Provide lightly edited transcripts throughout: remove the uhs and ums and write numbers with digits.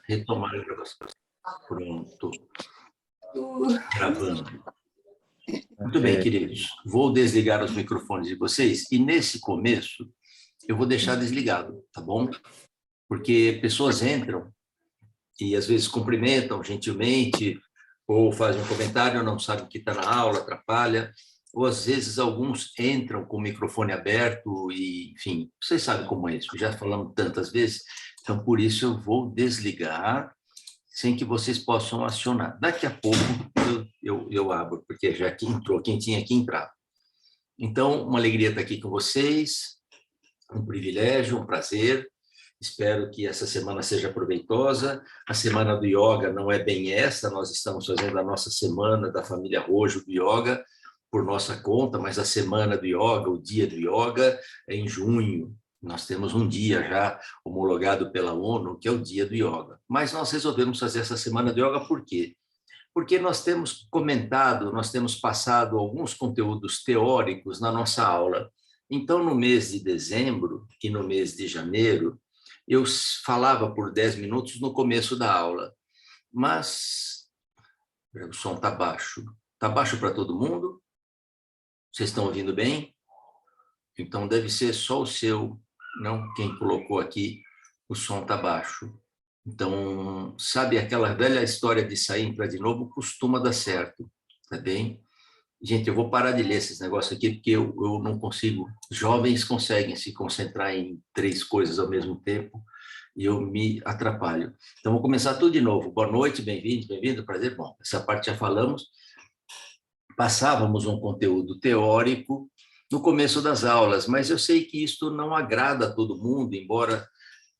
retomar a gravação. Pronto. Gravando. Muito bem, queridos. Vou desligar os microfones de vocês e, nesse começo, eu vou deixar desligado, tá bom? Porque pessoas entram e, às vezes, cumprimentam gentilmente ou fazem um comentário, não sabem que está na aula, atrapalha. Ou, às vezes, alguns entram com o microfone aberto e, enfim, vocês sabem como é isso. Já falamos tantas vezes. Então, por isso, eu vou desligar sem que vocês possam acionar. Daqui a pouco eu abro, porque já que entrou quem tinha que entrar. Então, uma alegria estar aqui com vocês, um privilégio, um prazer. Espero que essa semana seja proveitosa. A semana do yoga não é bem essa, nós estamos fazendo a nossa semana da família Rojo do yoga por nossa conta, mas a semana do yoga, o dia do yoga, é em junho. Nós temos um dia já homologado pela ONU, que é o dia do yoga. Mas nós resolvemos fazer essa semana do yoga por quê? Porque nós temos comentado, nós temos passado alguns conteúdos teóricos na nossa aula. Então, no mês de dezembro e no mês de janeiro, eu falava por 10 minutos no começo da aula, mas o som está baixo. Está baixo para todo mundo? Vocês estão ouvindo bem? Então, deve ser só o seu, não quem colocou aqui, o som está baixo. Então, sabe aquela velha história de sair e entrar de novo, costuma dar certo, tá bem? Gente, eu vou parar de ler esses negócios aqui, porque eu não consigo. Jovens conseguem se concentrar em 3 coisas ao mesmo tempo e eu me atrapalho. Então, vou começar tudo de novo. Boa noite, bem-vindos, bem-vindo, prazer. Bom, essa parte já falamos. Passávamos um conteúdo teórico no começo das aulas, mas eu sei que isto não agrada a todo mundo, embora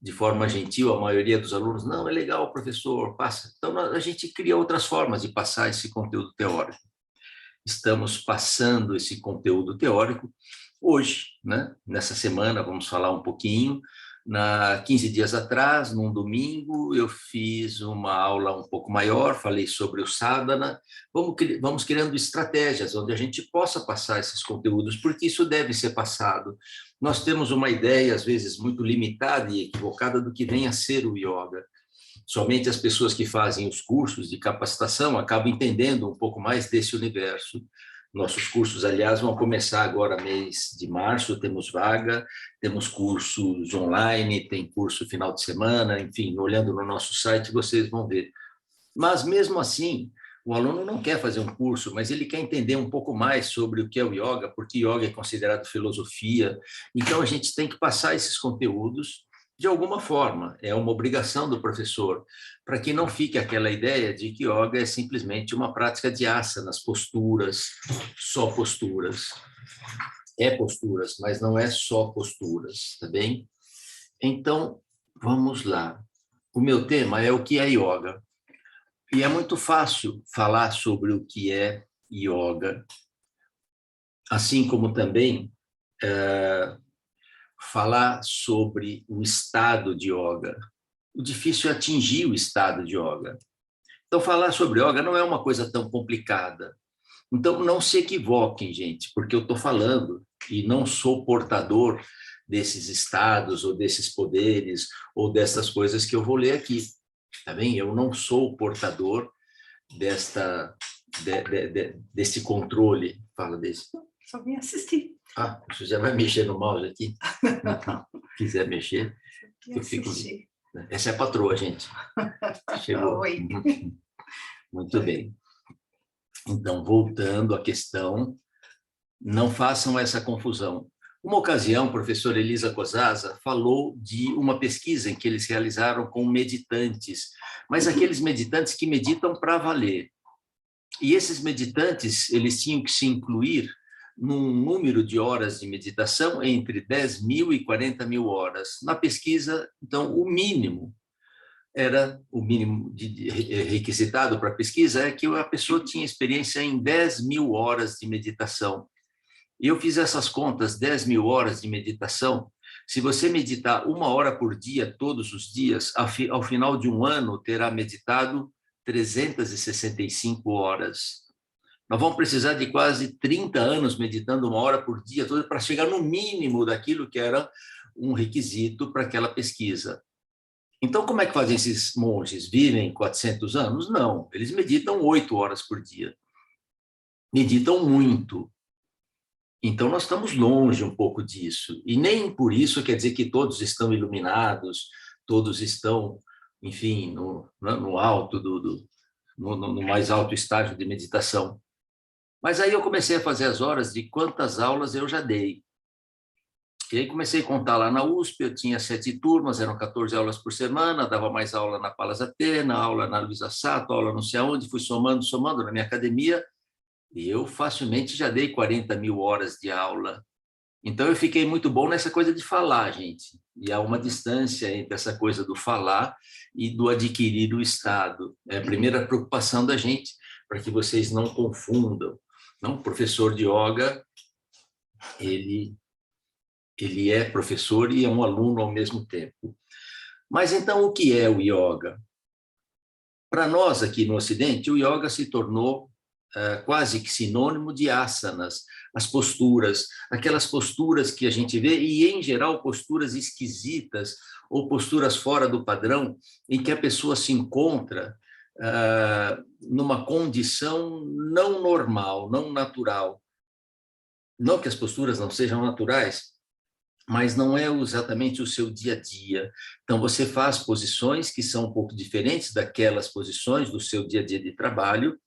de forma gentil a maioria dos alunos, não, é legal, professor, passa. Então, a gente cria outras formas de passar esse conteúdo teórico. Estamos passando esse conteúdo teórico hoje, né? Nessa semana, vamos falar um pouquinho. 15 dias atrás, num domingo, eu fiz uma aula um pouco maior, falei sobre o sadhana. Vamos criando estratégias onde a gente possa passar esses conteúdos, porque isso deve ser passado. Nós temos uma ideia, às vezes, muito limitada e equivocada do que vem a ser o yoga. Somente as pessoas que fazem os cursos de capacitação acabam entendendo um pouco mais desse universo. Nossos cursos, aliás, vão começar agora, mês de março, temos vaga, temos cursos online, tem curso final de semana, enfim, olhando no nosso site, vocês vão ver. Mas, mesmo assim, o aluno não quer fazer um curso, mas ele quer entender um pouco mais sobre o que é o yoga, porque yoga é considerado filosofia. Então, a gente tem que passar esses conteúdos de alguma forma, é uma obrigação do professor, para que não fique aquela ideia de que yoga é simplesmente uma prática de asanas, posturas, só posturas. É posturas, mas não é só posturas, tá bem? Então, vamos lá. O meu tema é o que é yoga. E é muito fácil falar sobre o que é yoga, assim como também falar sobre o estado de yoga. O difícil é atingir o estado de yoga. Então, falar sobre yoga não é uma coisa tão complicada. Então, não se equivoquem, gente, porque eu estou falando e não sou portador desses estados ou desses poderes ou dessas coisas que eu vou ler aqui, tá bem? Eu não sou o portador desse controle. Fala desse. Só vim assistir. Ah, você já vai mexer no mouse aqui? Se quiser mexer, eu fico... Essa é a patroa, gente. Chegou. Oi. Muito bem. Então, voltando à questão, não façam essa confusão. Uma ocasião, a professora Elisa Cosaza falou de uma pesquisa em que eles realizaram com meditantes, mas aqueles meditantes que meditam para valer. E esses meditantes, eles tinham que se incluir num número de horas de meditação entre 10 mil e 40 mil horas. Na pesquisa, então, o mínimo requisitado para a pesquisa é que a pessoa tinha experiência em 10 mil horas de meditação. E eu fiz essas contas, 10 mil horas de meditação. Se você meditar 1 hora por dia, todos os dias, ao final de um ano, terá meditado 365 horas. Nós vamos precisar de quase 30 anos meditando 1 hora por dia, para chegar no mínimo daquilo que era um requisito para aquela pesquisa. Então, como é que fazem esses monges? Vivem 400 anos? Não, eles meditam 8 horas por dia. Meditam muito. Então, nós estamos longe um pouco disso. E nem por isso quer dizer que todos estão iluminados, todos estão, enfim, no alto no mais alto estágio de meditação. Mas aí eu comecei a fazer as horas de quantas aulas eu já dei. E aí comecei a contar lá na USP, eu tinha 7 turmas, eram 14 aulas por semana, dava mais aula na Palas Atena, aula na Luiza Sato, aula não sei aonde, fui somando na minha academia, e eu facilmente já dei 40 mil horas de aula. Então eu fiquei muito bom nessa coisa de falar, gente. E há uma distância entre essa coisa do falar e do adquirir o estado. É a primeira preocupação da gente, para que vocês não confundam. Não, o professor de yoga, ele é professor e é um aluno ao mesmo tempo. Mas então o que é o yoga? Para nós aqui no Ocidente, o yoga se tornou quase que sinônimo de asanas, as posturas, aquelas posturas que a gente vê, e em geral posturas esquisitas ou posturas fora do padrão, em que a pessoa se encontra numa condição não normal, não natural. Não que as posturas não sejam naturais, mas não é exatamente o seu dia a dia. Então, você faz posições que são um pouco diferentes daquelas posições do seu dia a dia de trabalho,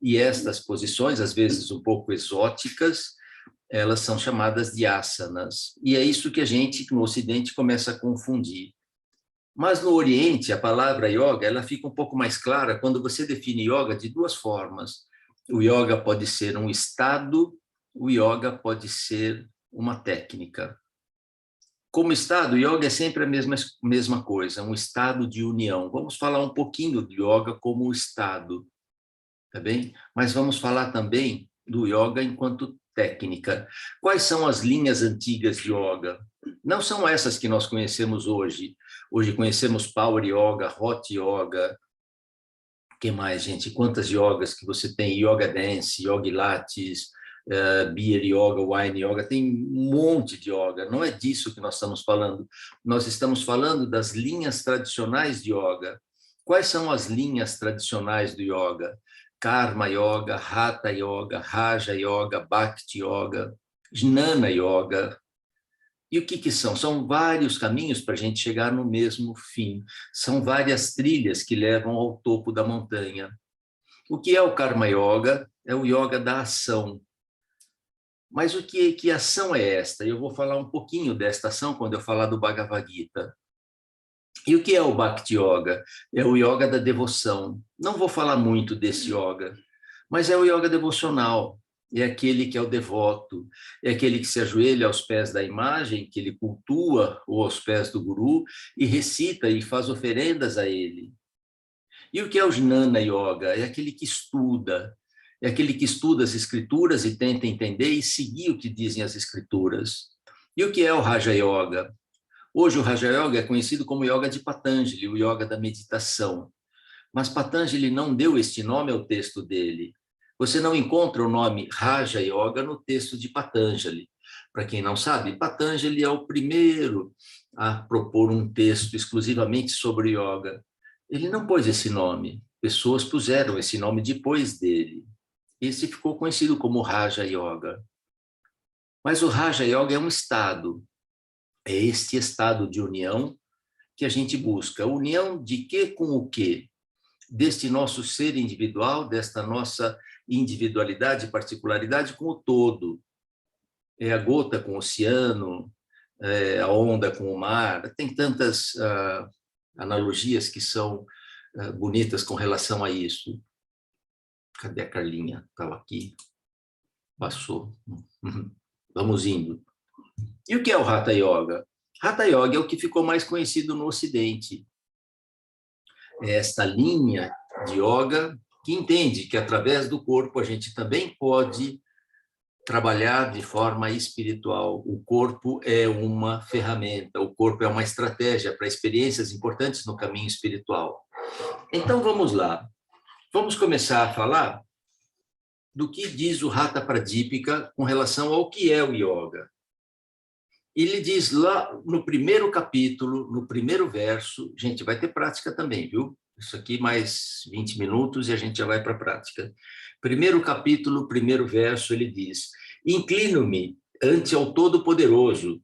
e estas posições, às vezes um pouco exóticas, elas são chamadas de asanas. E é isso que a gente, no Ocidente, começa a confundir. Mas no Oriente, a palavra yoga, ela fica um pouco mais clara quando você define yoga de duas formas. O yoga pode ser um estado, o yoga pode ser uma técnica. Como estado, o yoga é sempre a mesma coisa, um estado de união. Vamos falar um pouquinho do yoga como estado, tá bem? Mas vamos falar também do yoga enquanto técnica. Quais são as linhas antigas de yoga? Não são essas que nós conhecemos hoje. Hoje conhecemos Power Yoga, Hot Yoga. O que mais, gente? Quantas yogas que você tem? Yoga Dance, Yoga Pilates, Beer Yoga, Wine Yoga, tem um monte de yoga. Não é disso que nós estamos falando. Nós estamos falando das linhas tradicionais de yoga. Quais são as linhas tradicionais do yoga? Karma Yoga, Hatha Yoga, Raja Yoga, Bhakti Yoga, Jnana Yoga. E o que são? São vários caminhos para a gente chegar no mesmo fim. São várias trilhas que levam ao topo da montanha. O que é o Karma Yoga? É o yoga da ação. Mas que ação é esta? Eu vou falar um pouquinho desta ação quando eu falar do Bhagavad Gita. E o que é o Bhakti Yoga? É o yoga da devoção. Não vou falar muito desse yoga, mas é o yoga devocional. É aquele que é o devoto, é aquele que se ajoelha aos pés da imagem, que ele cultua, ou aos pés do guru, e recita e faz oferendas a ele. E o que é o Jnana Yoga? É aquele que estuda, é aquele que estuda as escrituras e tenta entender e seguir o que dizem as escrituras. E o que é o Raja Yoga? Hoje o Raja Yoga é conhecido como Yoga de Patanjali, o Yoga da meditação. Mas Patanjali não deu este nome ao texto dele. Você não encontra o nome Raja Yoga no texto de Patanjali. Para quem não sabe, Patanjali é o primeiro a propor um texto exclusivamente sobre yoga. Ele não pôs esse nome, pessoas puseram esse nome depois dele. Esse ficou conhecido como Raja Yoga. Mas o Raja Yoga é um estado, é este estado de união que a gente busca. União de quê com o quê? Deste nosso ser individual, desta nossa individualidade e particularidade com o todo. É a gota com o oceano, é a onda com o mar. Tem tantas analogias que são bonitas com relação a isso. Cadê a Carlinha? Estava aqui. Passou. Vamos indo. E o que é o Hatha Yoga? Hatha Yoga é o que ficou mais conhecido no Ocidente. É esta linha de yoga que entende que através do corpo a gente também pode trabalhar de forma espiritual. O corpo é uma ferramenta, o corpo é uma estratégia para experiências importantes no caminho espiritual. Então vamos lá. Vamos começar a falar do que diz o Hatha Pradipika com relação ao que é o yoga. Ele diz lá no primeiro capítulo, no primeiro verso, gente, vai ter prática também, viu? Isso aqui mais 20 minutos e a gente já vai para a prática. Primeiro capítulo, primeiro verso, ele diz: inclino-me ante ao Todo-Poderoso,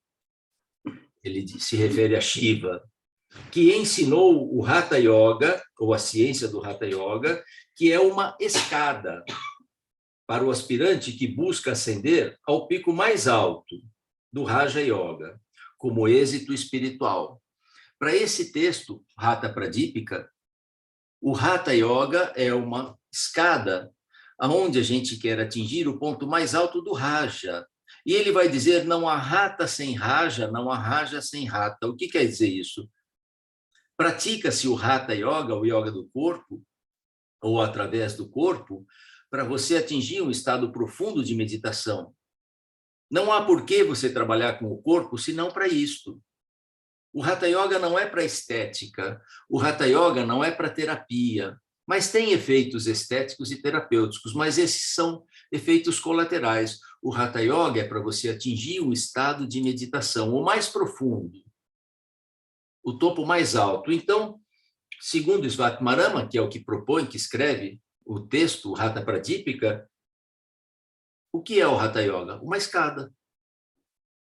ele se refere a Shiva, que ensinou o Hatha Yoga, ou a ciência do Hatha Yoga, que é uma escada para o aspirante que busca ascender ao pico mais alto do Raja Yoga, como êxito espiritual. Para esse texto, Hatha Pradipika, o Hatha Yoga é uma escada aonde a gente quer atingir o ponto mais alto do Raja. E ele vai dizer, não há Hatha sem Raja, não há Raja sem Hatha. O que quer dizer isso? Pratica-se o Hatha Yoga, o yoga do corpo, ou através do corpo, para você atingir um estado profundo de meditação. Não há por que você trabalhar com o corpo, senão para isto. O Hatha Yoga não é para estética, o Hatha Yoga não é para terapia, mas tem efeitos estéticos e terapêuticos, mas esses são efeitos colaterais. O Hatha Yoga é para você atingir um estado de meditação, o mais profundo, o topo mais alto. Então, segundo Svatmarama, que é o que propõe, que escreve o texto, o Hatha Pradipika, o que é o Hatha Yoga? Uma escada,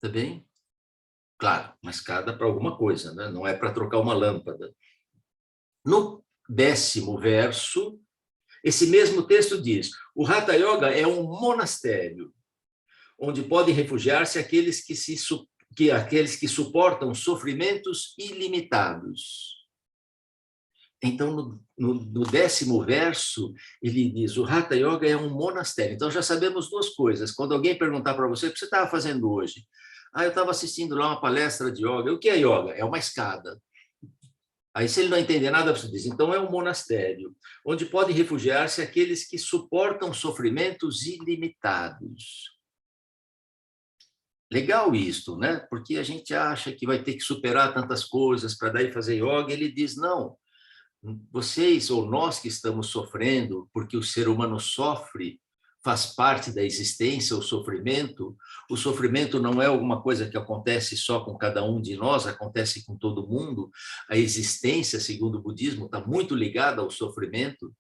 tá bem? Claro, uma escada para alguma coisa, né? Não é para trocar uma lâmpada. No 10º verso, esse mesmo texto diz: o Hatha Yoga é um monastério, onde podem refugiar-se aqueles que suportam sofrimentos ilimitados. Então, no 10º verso, ele diz, o Hatha Yoga é um monastério. Então, já sabemos duas coisas. Quando alguém perguntar para você, o que você estava fazendo hoje? Ah, eu estava assistindo lá uma palestra de yoga. O que é yoga? É uma escada. Aí, se ele não entender nada, você diz, então é um monastério, onde podem refugiar-se aqueles que suportam sofrimentos ilimitados. Legal isto, né? Porque a gente acha que vai ter que superar tantas coisas para daí fazer yoga. Ele diz, não, vocês ou nós que estamos sofrendo, porque o ser humano sofre, faz parte da existência, o sofrimento não é alguma coisa que acontece só com cada um de nós, acontece com todo mundo. A existência, segundo o budismo, está muito ligada ao sofrimento,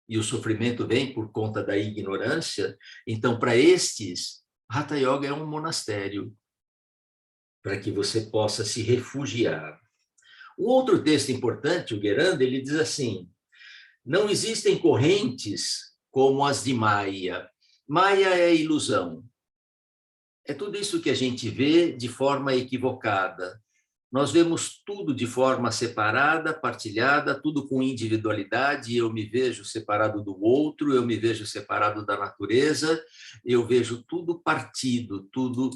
e o sofrimento vem por conta da ignorância. Então, para estes, Hatha Yoga é um monastério, para que você possa se refugiar. O outro texto importante, o Gueranda, ele diz assim, não existem correntes como as de Maya. Maya é ilusão. É tudo isso que a gente vê de forma equivocada. Nós vemos tudo de forma separada, partilhada, tudo com individualidade. Eu me vejo separado do outro, eu me vejo separado da natureza, eu vejo tudo partido, tudo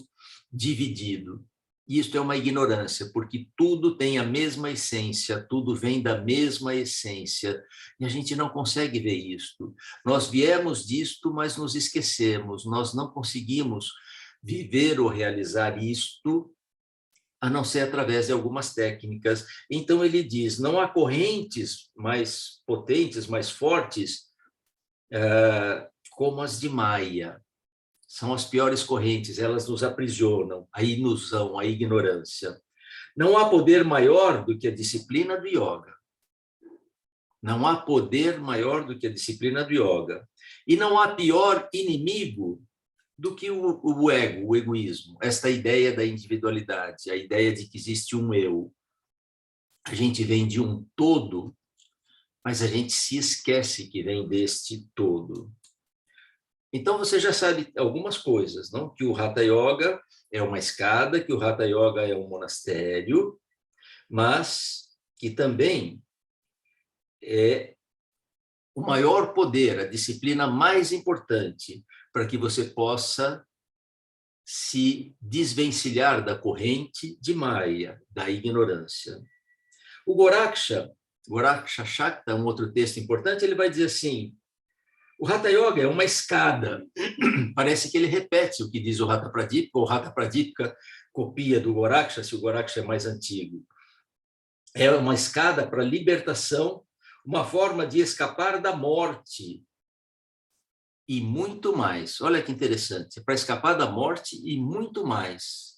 dividido. Isto é uma ignorância, porque tudo tem a mesma essência, tudo vem da mesma essência, e a gente não consegue ver isto. Nós viemos disto, mas nos esquecemos, nós não conseguimos viver ou realizar isto, a não ser através de algumas técnicas. Então ele diz, não há correntes mais potentes, mais fortes, como as de Maya. São as piores correntes, elas nos aprisionam, a ilusão, a ignorância. Não há poder maior do que a disciplina do yoga. Não há poder maior do que a disciplina do yoga. E não há pior inimigo do que o ego, o egoísmo, esta ideia da individualidade, a ideia de que existe um eu. A gente vem de um todo, mas a gente se esquece que vem deste todo. Então, você já sabe algumas coisas, não? Que o Hatha Yoga é uma escada, que o Hatha Yoga é um monastério, mas que também é o maior poder, a disciplina mais importante para que você possa se desvencilhar da corrente de Maya, da ignorância. O Goraksha Shakta, um outro texto importante, ele vai dizer assim, o Hatha Yoga é uma escada. Parece que ele repete o que diz o Hatha Pradipika, ou o Hatha Pradipika copia do Goraksha, se o Goraksha é mais antigo. É uma escada para a libertação, uma forma de escapar da morte e muito mais. Olha que interessante, para escapar da morte e muito mais.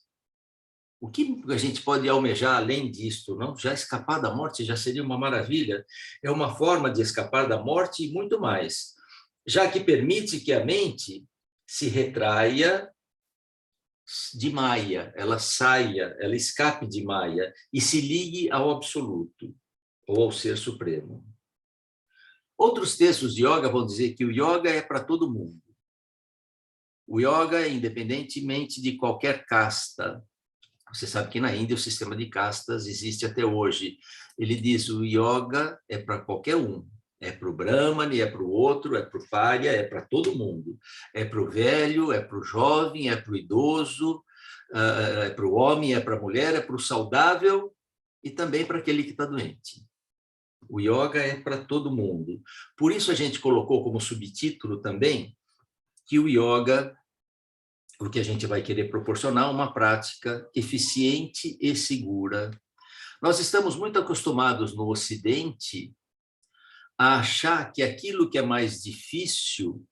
O que a gente pode almejar além disto? Não? Já escapar da morte já seria uma maravilha. É uma forma de escapar da morte e muito mais, já que permite que a mente se retraia de Maya, ela saia, ela escape de Maya e se ligue ao absoluto ou ao ser supremo. Outros textos de yoga vão dizer que o yoga é para todo mundo. O yoga é independentemente de qualquer casta. Você sabe que na Índia o sistema de castas existe até hoje. Ele diz o yoga é para qualquer um. É para o Brahmane, é para o outro, é para o Párya, é para todo mundo. É para o velho, é para o jovem, é para o idoso, é para o homem, é para a mulher, é para o saudável e também para aquele que está doente. O yoga é para todo mundo. Por isso a gente colocou como subtítulo também que o yoga, o que a gente vai querer proporcionar, uma prática eficiente e segura. Nós estamos muito acostumados no Ocidente a achar que aquilo que é mais difícil,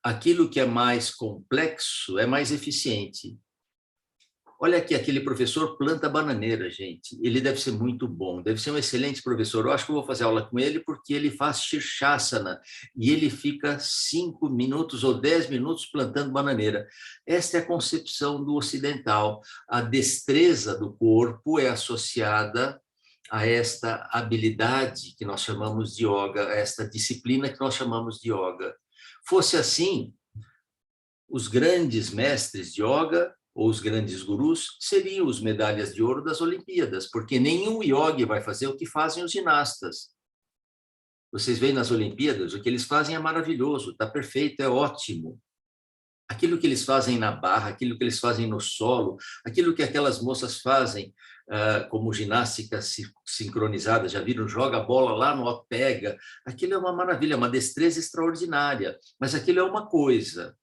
aquilo que é mais complexo, é mais eficiente. Olha aqui, aquele professor planta bananeira, gente. Ele deve ser muito bom, deve ser um excelente professor. Eu acho que eu vou fazer aula com ele porque ele faz Shirshasana e ele fica 5 minutos ou 10 minutos plantando bananeira. Esta é a concepção do ocidental. A destreza do corpo é associada a esta habilidade que nós chamamos de yoga, a esta disciplina que nós chamamos de yoga. Fosse assim, os grandes mestres de yoga ou os grandes gurus seriam os medalhas de ouro das Olimpíadas, porque nenhum yogi vai fazer o que fazem os ginastas. Vocês veem nas Olimpíadas, o que eles fazem é maravilhoso, está perfeito, é ótimo. Aquilo que eles fazem na barra, aquilo que eles fazem no solo, aquilo que aquelas moças fazem como ginástica sincronizada, já viram, joga a bola lá no alto, pega, aquilo é uma maravilha, uma destreza extraordinária, mas aquilo é uma coisa.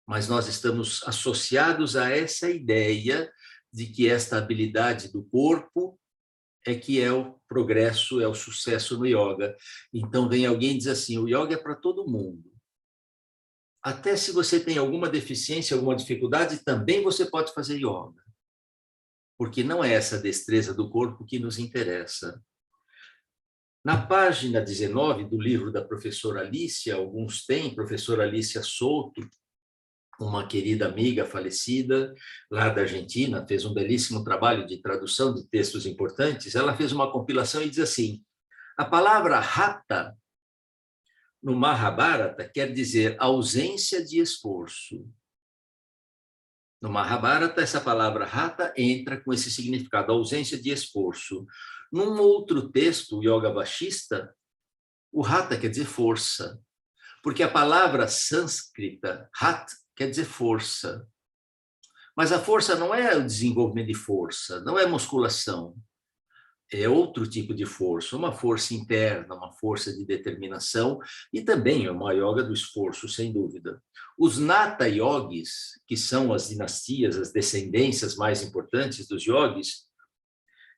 Mas nós estamos associados a essa ideia de que esta habilidade do corpo é que é o progresso, é o sucesso no yoga. Então vem alguém e diz assim, o yoga é para todo mundo. Até se você tem alguma deficiência, alguma dificuldade, também você pode fazer yoga. Porque não é essa destreza do corpo que nos interessa. Na página 19 do livro da professora Alicia, alguns têm, professora Alicia Souto, uma querida amiga falecida lá da Argentina, fez um belíssimo trabalho de tradução de textos importantes. Ela fez uma compilação e diz assim, a palavra hatha no Mahabharata quer dizer ausência de esforço. No Mahabharata, essa palavra hatha entra com esse significado, ausência de esforço. Num outro texto, o Yoga Vashista, o hatha quer dizer força, porque a palavra sânscrita, hat, quer dizer força. Mas a força não é o desenvolvimento de força, não é musculação. É outro tipo de força, uma força interna, uma força de determinação e também é uma yoga do esforço, sem dúvida. Os Nata Yogis, que são as dinastias, as descendências mais importantes dos yogis,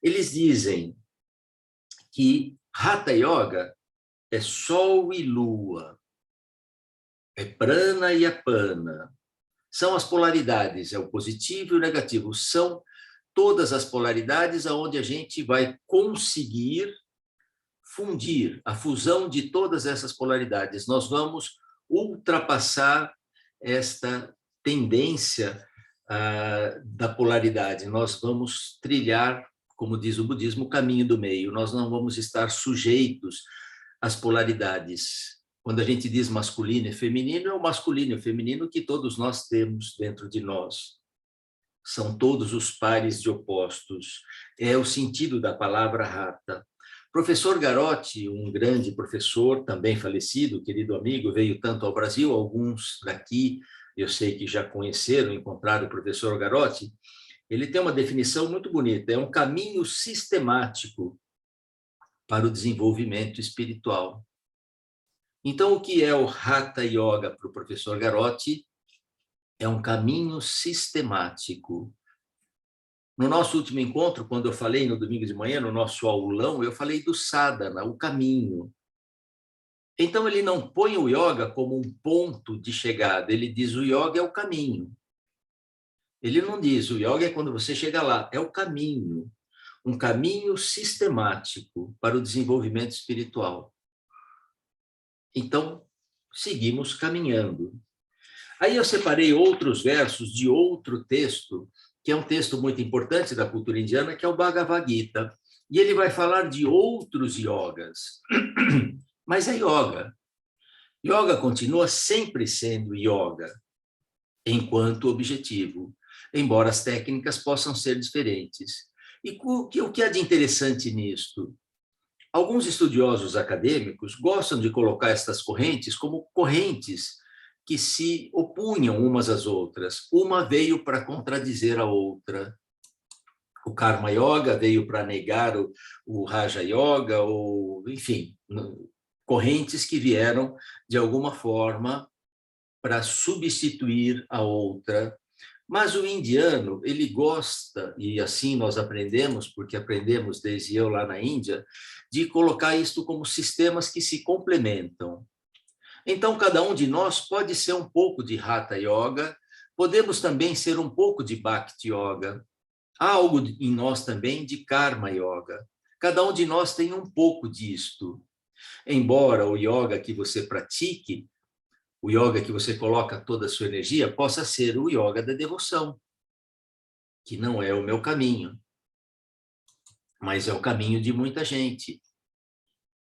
eles dizem que Hatha Yoga é sol e lua, é prana e apana. São as polaridades, é o positivo e o negativo, são todas as polaridades aonde a gente vai conseguir fundir a fusão de todas essas polaridades. Nós vamos ultrapassar esta tendência da polaridade. Nós vamos trilhar, como diz o budismo, o caminho do meio. Nós não vamos estar sujeitos às polaridades. Quando a gente diz masculino e feminino, é o masculino e o feminino que todos nós temos dentro de nós. São todos os pares de opostos. É o sentido da palavra Hatha. Professor Garotti, um grande professor, também falecido, querido amigo, veio tanto ao Brasil, alguns daqui, eu sei que já conheceram, encontraram o professor Garotti, ele tem uma definição muito bonita, é um caminho sistemático para o desenvolvimento espiritual. Então, o que é o Hatha Yoga para o professor Garotti? É um caminho sistemático. No nosso último encontro, quando eu falei no domingo de manhã, no nosso aulão, eu falei do sadhana, o caminho. Então, ele não põe o yoga como um ponto de chegada, ele diz o yoga é o caminho. Ele não diz, o yoga é quando você chega lá, é o caminho, um caminho sistemático para o desenvolvimento espiritual. Então, seguimos caminhando. Aí eu separei outros versos de outro texto, que é um texto muito importante da cultura indiana, que é o Bhagavad Gita. E ele vai falar de outros yogas. Mas é yoga. Yoga continua sempre sendo yoga, enquanto objetivo, embora as técnicas possam ser diferentes. E o que há de interessante nisto? Alguns estudiosos acadêmicos gostam de colocar estas correntes como correntes que se opunham umas às outras. Uma veio para contradizer a outra. O Karma Yoga veio para negar o Raja Yoga, ou, enfim, correntes que vieram, de alguma forma, para substituir a outra. Mas o indiano, ele gosta, e assim nós aprendemos, porque aprendemos desde eu lá na Índia, de colocar isto como sistemas que se complementam. Então, cada um de nós pode ser um pouco de Hatha Yoga, podemos também ser um pouco de Bhakti Yoga. Há algo em nós também de Karma Yoga. Cada um de nós tem um pouco disto. Embora o yoga que você pratique, o yoga que você coloca toda a sua energia, possa ser o yoga da devoção, que não é o meu caminho, mas é o caminho de muita gente.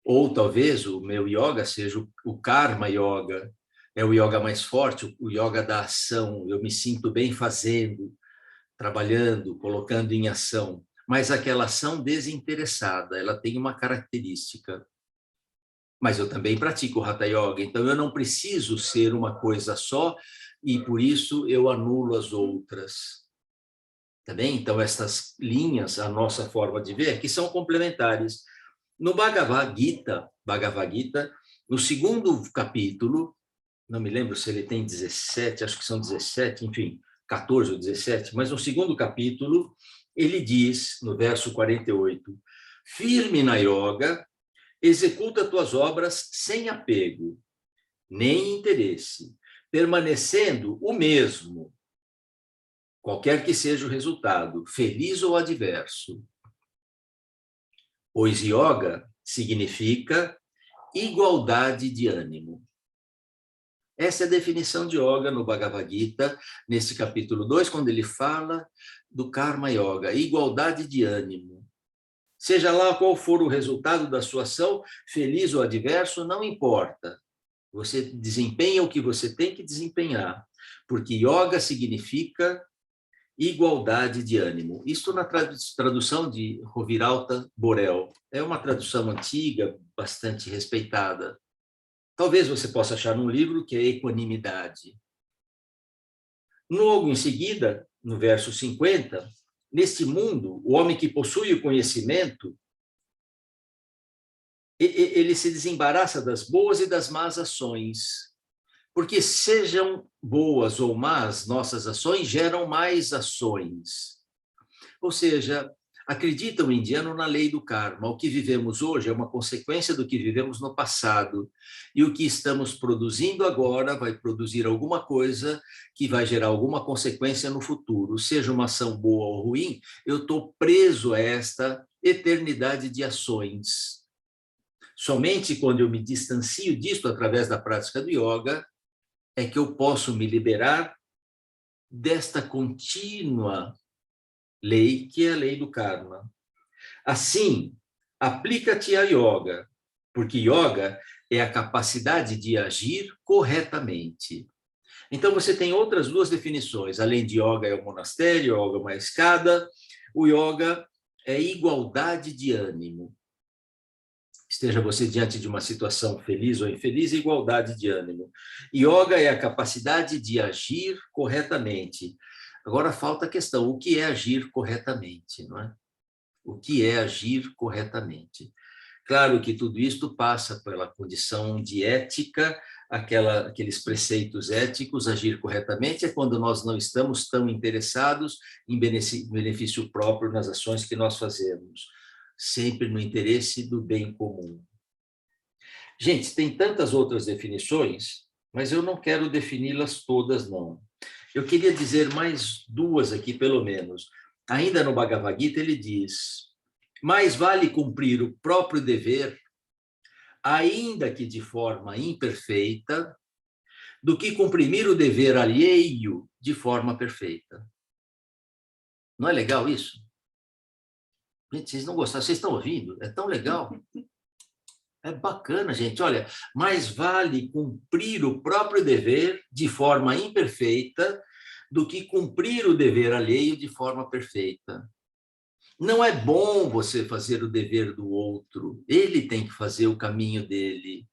Ou talvez o meu yoga seja o Karma Yoga, é o yoga mais forte, o yoga da ação, eu me sinto bem fazendo, trabalhando, colocando em ação, mas aquela ação desinteressada, ela tem uma característica. Mas eu também pratico Hatha Yoga, então eu não preciso ser uma coisa só e por isso eu anulo as outras. Tá bem? Então essas linhas, a nossa forma de ver, que são complementares. No Bhagavad Gita, no segundo capítulo, não me lembro se ele tem 17, acho que são 17, enfim, 14 ou 17, mas no segundo capítulo, ele diz, no verso 48, firme na yoga, executa tuas obras sem apego, nem interesse, permanecendo o mesmo, qualquer que seja o resultado, feliz ou adverso. Pois yoga significa igualdade de ânimo. Essa é a definição de yoga no Bhagavad Gita, nesse capítulo 2, quando ele fala do Karma Yoga, igualdade de ânimo. Seja lá qual for o resultado da sua ação, feliz ou adverso, não importa. Você desempenha o que você tem que desempenhar, porque yoga significa igualdade de ânimo. Isto na tradução de Roviralta Borel. É uma tradução antiga, bastante respeitada. Talvez você possa achar num livro que é equanimidade. Logo em seguida, no verso 50, neste mundo, o homem que possui o conhecimento, ele se desembaraça das boas e das más ações. Porque sejam boas ou más, nossas ações geram mais ações. Ou seja, acredita o indiano na lei do karma. O que vivemos hoje é uma consequência do que vivemos no passado. E o que estamos produzindo agora vai produzir alguma coisa que vai gerar alguma consequência no futuro. Seja uma ação boa ou ruim, eu estou preso a esta eternidade de ações. Somente quando eu me distancio disto através da prática do yoga, é que eu posso me liberar desta contínua lei, que é a lei do karma. Assim, aplica-te a yoga, porque yoga é a capacidade de agir corretamente. Então, você tem outras duas definições. Além de yoga é o monastério, yoga é uma escada, o yoga é igualdade de ânimo. Esteja você diante de uma situação feliz ou infeliz, igualdade de ânimo. Yoga é a capacidade de agir corretamente. Agora falta a questão, o que é agir corretamente, não é? O que é agir corretamente? Claro que tudo isto passa pela condição de ética, aqueles preceitos éticos, agir corretamente é quando nós não estamos tão interessados em benefício próprio nas ações que nós fazemos, sempre no interesse do bem comum. Gente, tem tantas outras definições, mas eu não quero defini-las todas, não. Eu queria dizer mais duas aqui, pelo menos. Ainda no Bhagavad Gita, ele diz: mais vale cumprir o próprio dever, ainda que de forma imperfeita, do que cumprir o dever alheio de forma perfeita. Não é legal isso? Gente, vocês não gostaram? Vocês estão ouvindo? É tão legal. É bacana, gente. Olha, mais vale cumprir o próprio dever de forma imperfeita do que cumprir o dever alheio de forma perfeita. Não é bom você fazer o dever do outro. Ele tem que fazer o caminho dele.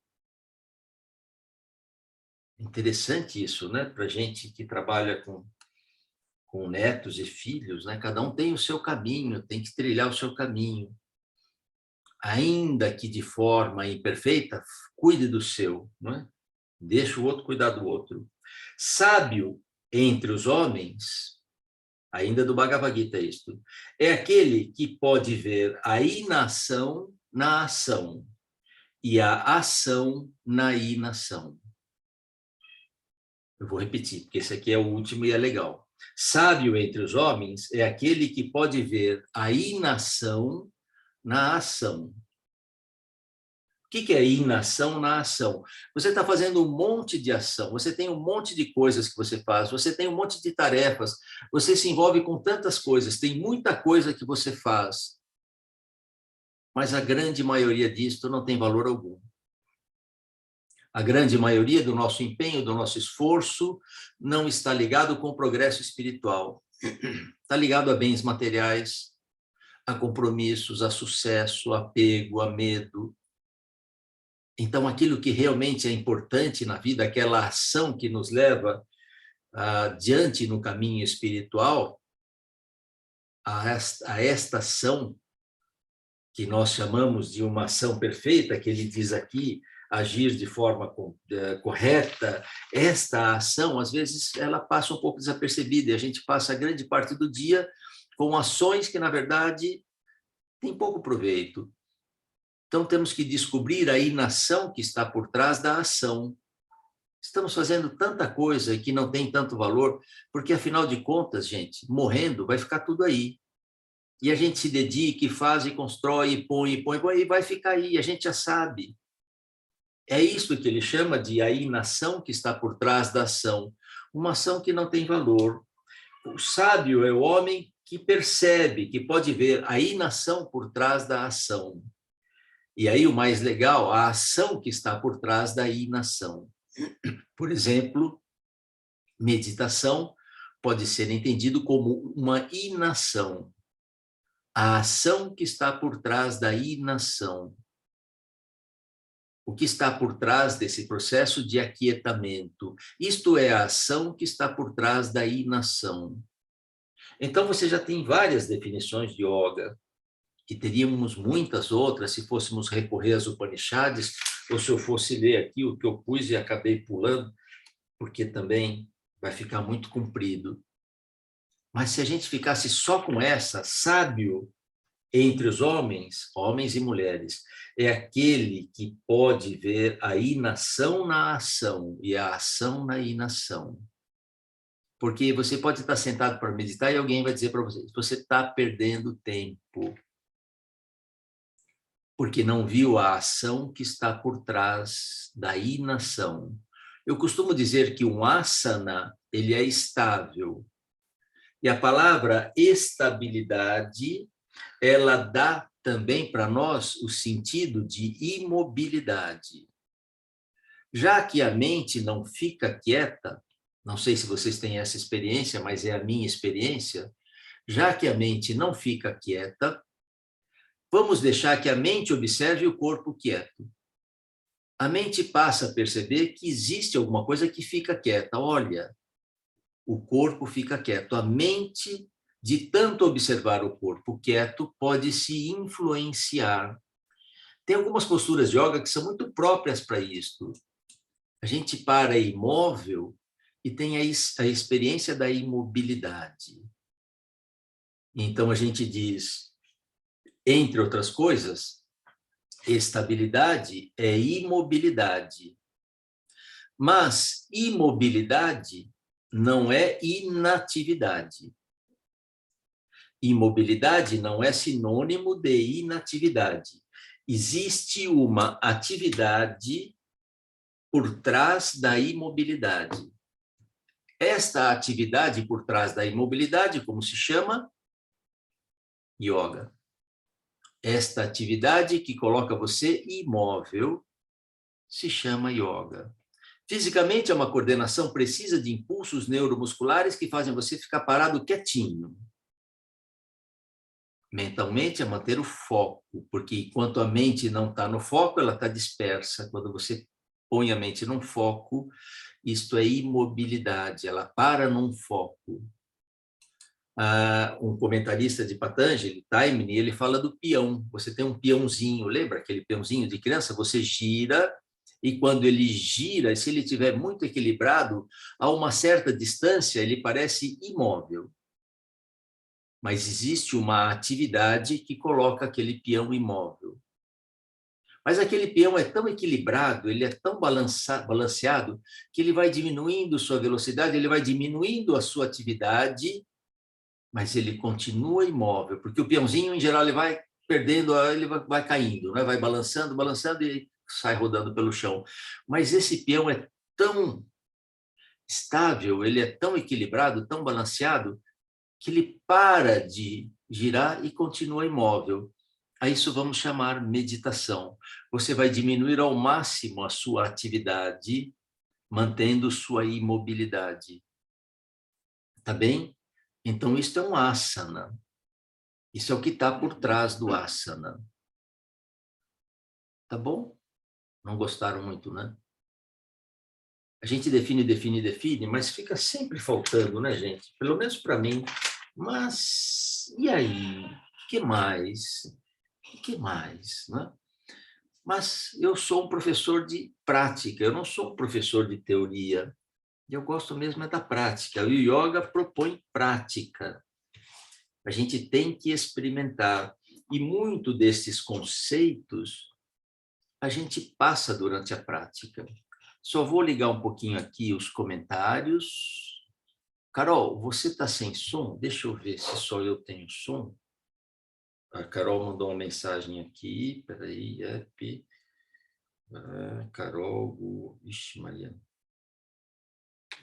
Interessante isso, né? Para gente que trabalha com netos e filhos, né? Cada um tem o seu caminho, tem que trilhar o seu caminho. Ainda que de forma imperfeita, cuide do seu, não é? Deixa o outro cuidar do outro. Sábio entre os homens, ainda do Bhagavad Gita isto, é aquele que pode ver a inação na ação e a ação na inação. Eu vou repetir, porque esse aqui é o último e é legal. Sábio entre os homens é aquele que pode ver a inação na ação. O que é inação na ação? Você está fazendo um monte de ação, você tem um monte de coisas que você faz, você tem um monte de tarefas, você se envolve com tantas coisas, tem muita coisa que você faz, mas a grande maioria disto não tem valor algum. A grande maioria do nosso empenho, do nosso esforço, não está ligado com o progresso espiritual. Está ligado a bens materiais, a compromissos, a sucesso, a apego, a medo. Então, aquilo que realmente é importante na vida, aquela ação que nos leva adiante no caminho espiritual, a esta ação que nós chamamos de uma ação perfeita, que ele diz aqui, agir de forma correta, esta ação, às vezes, ela passa um pouco desapercebida, e a gente passa a grande parte do dia com ações que, na verdade, têm pouco proveito. Então, temos que descobrir a inação que está por trás da ação. Estamos fazendo tanta coisa que não tem tanto valor, porque, afinal de contas, gente, morrendo, vai ficar tudo aí. E a gente se dedica, e faz, e constrói, e põe, e vai ficar aí, a gente já sabe. É isso que ele chama de a inação que está por trás da ação. Uma ação que não tem valor. O sábio é o homem que percebe, que pode ver a inação por trás da ação. E aí o mais legal, a ação que está por trás da inação. Por exemplo, meditação pode ser entendido como uma inação. A ação que está por trás da inação. O que está por trás desse processo de aquietamento. Isto é a ação que está por trás da inação. Então, você já tem várias definições de yoga, e teríamos muitas outras se fôssemos recorrer às Upanishads, ou se eu fosse ler aqui o que eu pus e acabei pulando, porque também vai ficar muito comprido. Mas se a gente ficasse só com essa, sábio entre os homens, homens e mulheres, é aquele que pode ver a inação na ação e a ação na inação. Porque você pode estar sentado para meditar e alguém vai dizer para você está perdendo tempo. Porque não viu a ação que está por trás da inação. Eu costumo dizer que um asana, ele é estável. E a palavra estabilidade, ela dá também para nós o sentido de imobilidade. Já que a mente não fica quieta, não sei se vocês têm essa experiência, mas é a minha experiência, já que a mente não fica quieta, vamos deixar que a mente observe o corpo quieto. A mente passa a perceber que existe alguma coisa que fica quieta. Olha, o corpo fica quieto. A mente, de tanto observar o corpo quieto, pode se influenciar. Tem algumas posturas de yoga que são muito próprias para isto. A gente para imóvel e tem a experiência da imobilidade. Então, a gente diz, entre outras coisas, estabilidade é imobilidade. Mas imobilidade não é inatividade. Imobilidade não é sinônimo de inatividade. Existe uma atividade por trás da imobilidade. Esta atividade por trás da imobilidade, como se chama? Yoga. Esta atividade que coloca você imóvel se chama yoga. Fisicamente, é uma coordenação precisa de impulsos neuromusculares que fazem você ficar parado quietinho. Mentalmente, é manter o foco, porque enquanto a mente não está no foco, ela está dispersa. Quando você põe a mente num foco, isto é imobilidade, ela para num foco. Um comentarista de Patanjali, Taimini, ele fala do peão. Você tem um peãozinho, lembra aquele peãozinho de criança? Você gira, e quando ele gira, se ele estiver muito equilibrado, a uma certa distância, ele parece imóvel. Mas existe uma atividade que coloca aquele peão imóvel. Mas aquele peão é tão equilibrado, ele é tão balanceado, que ele vai diminuindo sua velocidade, ele vai diminuindo a sua atividade, mas ele continua imóvel, porque o peãozinho, em geral, ele vai perdendo, ele vai caindo, né? Vai balançando, balançando e sai rodando pelo chão. Mas esse peão é tão estável, ele é tão equilibrado, tão balanceado, que ele para de girar e continua imóvel. A isso vamos chamar meditação. Você vai diminuir ao máximo a sua atividade, mantendo sua imobilidade. Tá bem? Então, isto é um asana. Isso é o que está por trás do asana. Tá bom? Não gostaram muito, né? A gente define, mas fica sempre faltando, né, gente? Pelo menos para mim. Mas, e aí? O que mais? O que mais, né? Mas eu sou um professor de prática, eu não sou um professor de teoria. Eu gosto mesmo é da prática. O yoga propõe prática. A gente tem que experimentar. E muito desses conceitos a gente passa durante a prática. Só vou ligar um pouquinho aqui os comentários. Carol, você está sem som? Deixa eu ver se só eu tenho som. A Carol mandou uma mensagem aqui. Peraí, Carol... Ixi, Maria.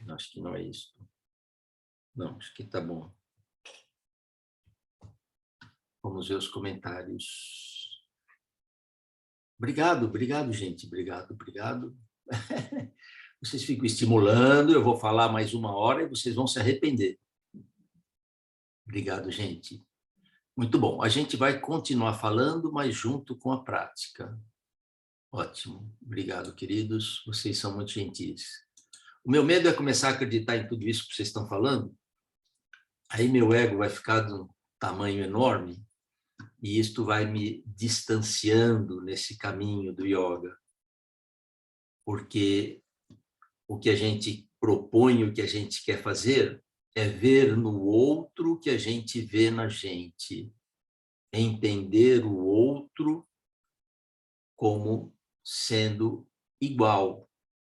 Acho que não é isso. Não, acho que está bom. Vamos ver os comentários. Obrigado, gente. Obrigado. Vocês ficam estimulando, eu vou falar mais 1 hora e vocês vão se arrepender. Obrigado, gente. Muito bom. A gente vai continuar falando, mas junto com a prática. Ótimo. Obrigado, queridos. Vocês são muito gentis. O meu medo é começar a acreditar em tudo isso que vocês estão falando. Aí meu ego vai ficar de um tamanho enorme e isto vai me distanciando nesse caminho do yoga. Porque o que a gente propõe, o que a gente quer fazer, é ver no outro o que a gente vê na gente. Entender o outro como sendo igual,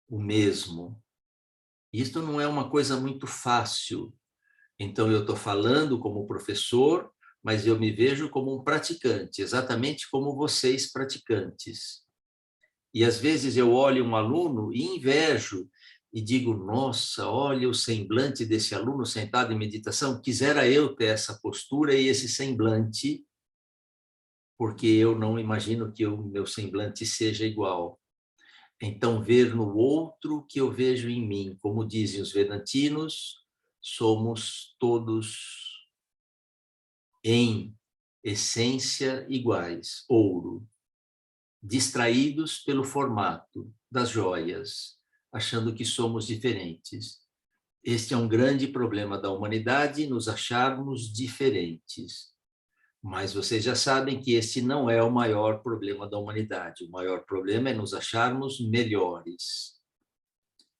o mesmo. Isto não é uma coisa muito fácil. Então, eu estou falando como professor, mas eu me vejo como um praticante, exatamente como vocês praticantes. E, às vezes, eu olho um aluno e invejo, e digo, nossa, olha o semblante desse aluno sentado em meditação, quisera eu ter essa postura e esse semblante, porque eu não imagino que o meu semblante seja igual. Então, ver no outro o que eu vejo em mim. Como dizem os vedantinos, somos todos, em essência, iguais, ouro, distraídos pelo formato das joias, achando que somos diferentes. Este é um grande problema da humanidade, nos acharmos diferentes. Mas vocês já sabem que esse não é o maior problema da humanidade. O maior problema é nos acharmos melhores.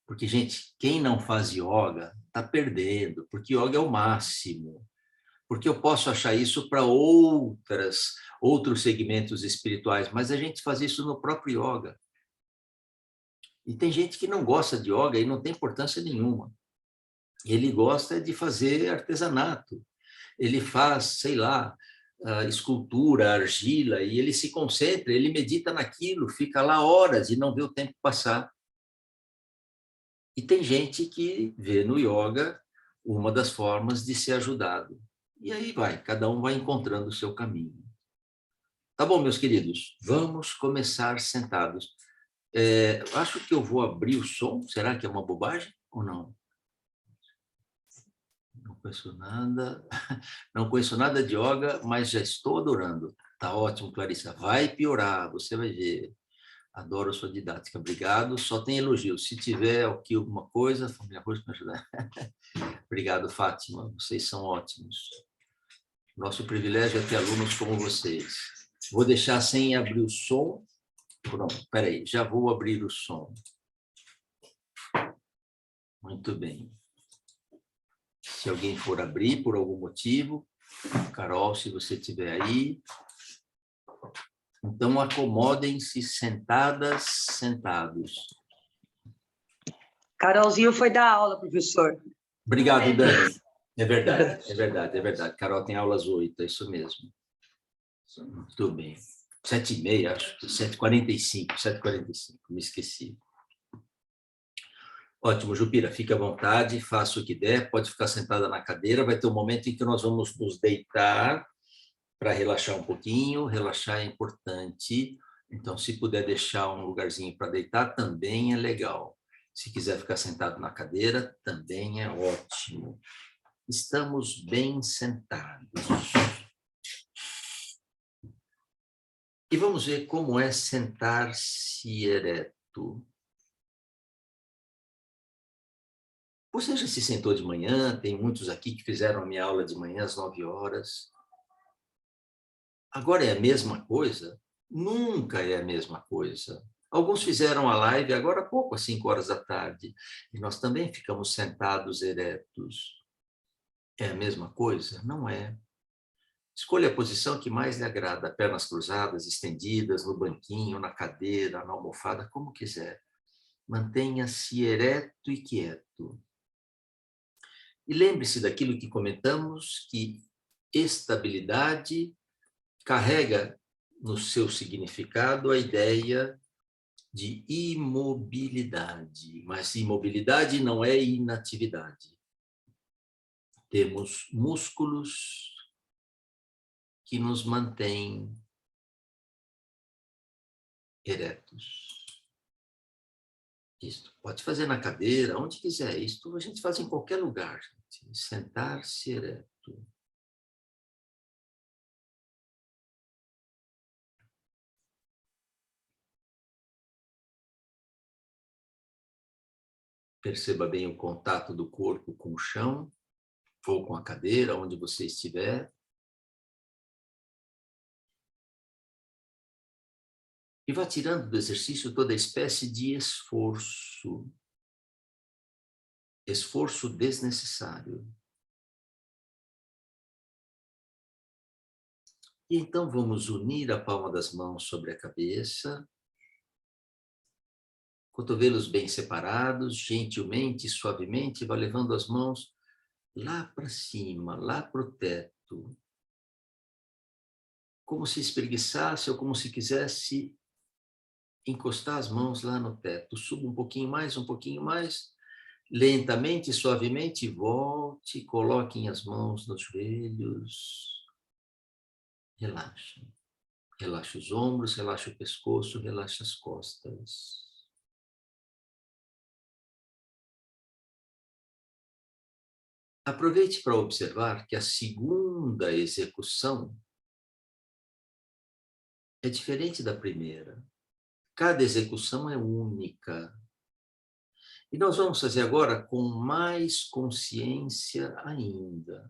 Porque, gente, quem não faz yoga está perdendo, porque yoga é o máximo. Porque eu posso achar isso para outros segmentos espirituais, mas a gente faz isso no próprio yoga. E tem gente que não gosta de yoga e não tem importância nenhuma. Ele gosta de fazer artesanato. Ele faz, sei lá, escultura, argila, e ele se concentra, ele medita naquilo, fica lá horas e não vê o tempo passar. E tem gente que vê no yoga uma das formas de ser ajudado. E aí vai, cada um vai encontrando o seu caminho. Tá bom, meus queridos, vamos começar sentados. Acho que eu vou abrir o som, será que é uma bobagem ou não? Não conheço nada, não conheço nada de yoga, mas já estou adorando. Tá ótimo, Clarissa. Vai piorar, você vai ver. Adoro a sua didática, obrigado. Só tem elogios. Se tiver aqui alguma coisa, família Rocha, me ajudar. Obrigado, Fátima. Vocês são ótimos. Nosso privilégio é ter alunos como vocês. Vou deixar sem abrir o som. Pronto, espera aí, já vou abrir o som. Muito bem. Se alguém for abrir por algum motivo, Carol, se você estiver aí. Então, acomodem-se sentadas, sentados. Carolzinho foi dar aula, professor. Obrigado, Dani. É verdade, é verdade, é verdade. Carol tem aulas 8, é isso mesmo. Muito bem. 7h30, acho. 7h45, 7h45, me esqueci. Ótimo, Jupira, fique à vontade, faça o que der, pode ficar sentada na cadeira, vai ter um momento em que nós vamos nos deitar para relaxar um pouquinho, relaxar é importante, então se puder deixar um lugarzinho para deitar, também é legal. Se quiser ficar sentado na cadeira, também é ótimo. Estamos bem sentados. E vamos ver como é sentar-se ereto. Você já se sentou de manhã? Tem muitos aqui que fizeram a minha aula de manhã às 9 horas. Agora é a mesma coisa? Nunca é a mesma coisa. Alguns fizeram a live agora há pouco, às 5 horas da tarde, e nós também ficamos sentados eretos. É a mesma coisa? Não é. Escolha a posição que mais lhe agrada, pernas cruzadas, estendidas, no banquinho, na cadeira, na almofada, como quiser. Mantenha-se ereto e quieto. E lembre-se daquilo que comentamos, que estabilidade carrega no seu significado a ideia de imobilidade, mas imobilidade não é inatividade. Temos músculos que nos mantêm eretos. Isto pode fazer na cadeira, onde quiser. Isto a gente faz em qualquer lugar, gente. Sentar-se ereto. Perceba bem o contato do corpo com o chão, ou com a cadeira, onde você estiver. E vá tirando do exercício toda espécie de esforço. Esforço desnecessário. E então vamos unir a palma das mãos sobre a cabeça, cotovelos bem separados, gentilmente, suavemente, vá levando as mãos lá para cima, lá para o teto. Como se espreguiçasse ou como se quisesse encostar as mãos lá no teto. Suba um pouquinho mais, lentamente, suavemente, volte, coloquem as mãos nos joelhos. Relaxa. Relaxa os ombros, relaxa o pescoço, relaxa as costas. Aproveite para observar que a segunda execução é diferente da primeira. Cada execução é única. E nós vamos fazer agora com mais consciência ainda.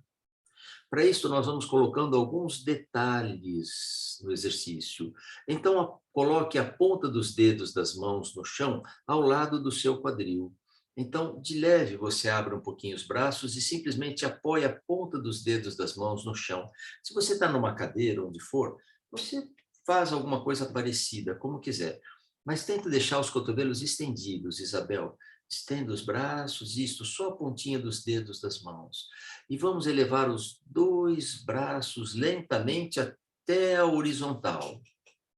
Para isso, nós vamos colocando alguns detalhes no exercício. Então, coloque a ponta dos dedos das mãos no chão ao lado do seu quadril. Então, de leve, você abre um pouquinho os braços e simplesmente apoie a ponta dos dedos das mãos no chão. Se você está numa cadeira, onde for, você faz alguma coisa parecida, como quiser. Mas tenta deixar os cotovelos estendidos, Isabel. Estenda os braços, isto, só a pontinha dos dedos das mãos. E vamos elevar os 2 braços lentamente até a horizontal.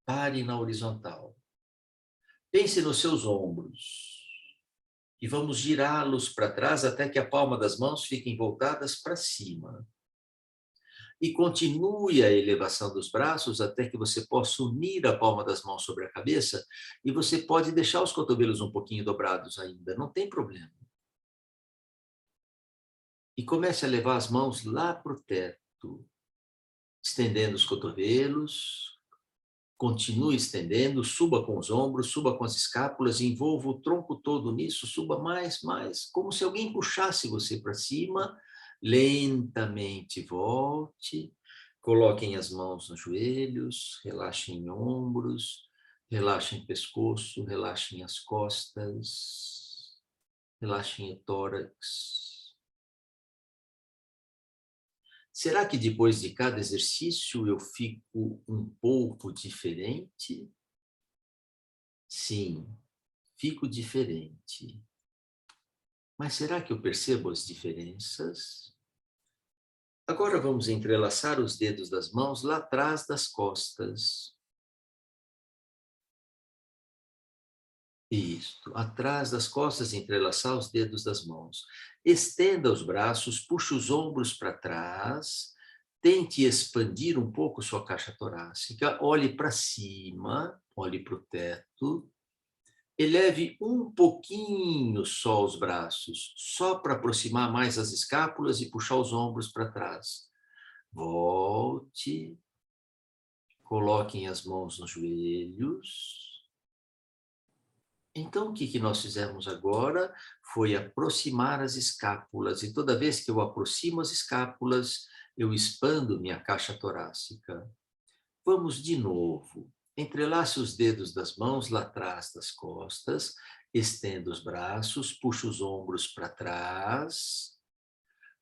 Pare na horizontal. Pense nos seus ombros. E vamos girá-los para trás até que a palma das mãos fiquem voltadas para cima. E continue a elevação dos braços até que você possa unir a palma das mãos sobre a cabeça e você pode deixar os cotovelos um pouquinho dobrados ainda, não tem problema. E comece a levar as mãos lá para o teto, estendendo os cotovelos, continue estendendo, suba com os ombros, suba com as escápulas, envolva o tronco todo nisso, suba mais, como se alguém puxasse você para cima. Lentamente volte, coloquem as mãos nos joelhos, relaxem ombros, relaxem pescoço, relaxem as costas, relaxem o tórax. Será que depois de cada exercício eu fico um pouco diferente? Sim, fico diferente. Mas será que eu percebo as diferenças? Agora vamos entrelaçar os dedos das mãos lá atrás das costas. Isto, atrás das costas, entrelaçar os dedos das mãos. Estenda os braços, puxe os ombros para trás, tente expandir um pouco sua caixa torácica, olhe para cima, olhe para o teto. Eleve um pouquinho só os braços, só para aproximar mais as escápulas e puxar os ombros para trás. Volte, coloquem as mãos nos joelhos. Então, o que nós fizemos agora foi aproximar as escápulas, e toda vez que eu aproximo as escápulas, eu expando minha caixa torácica. Vamos de novo. Entrelace os dedos das mãos lá atrás das costas, estenda os braços, puxa os ombros para trás,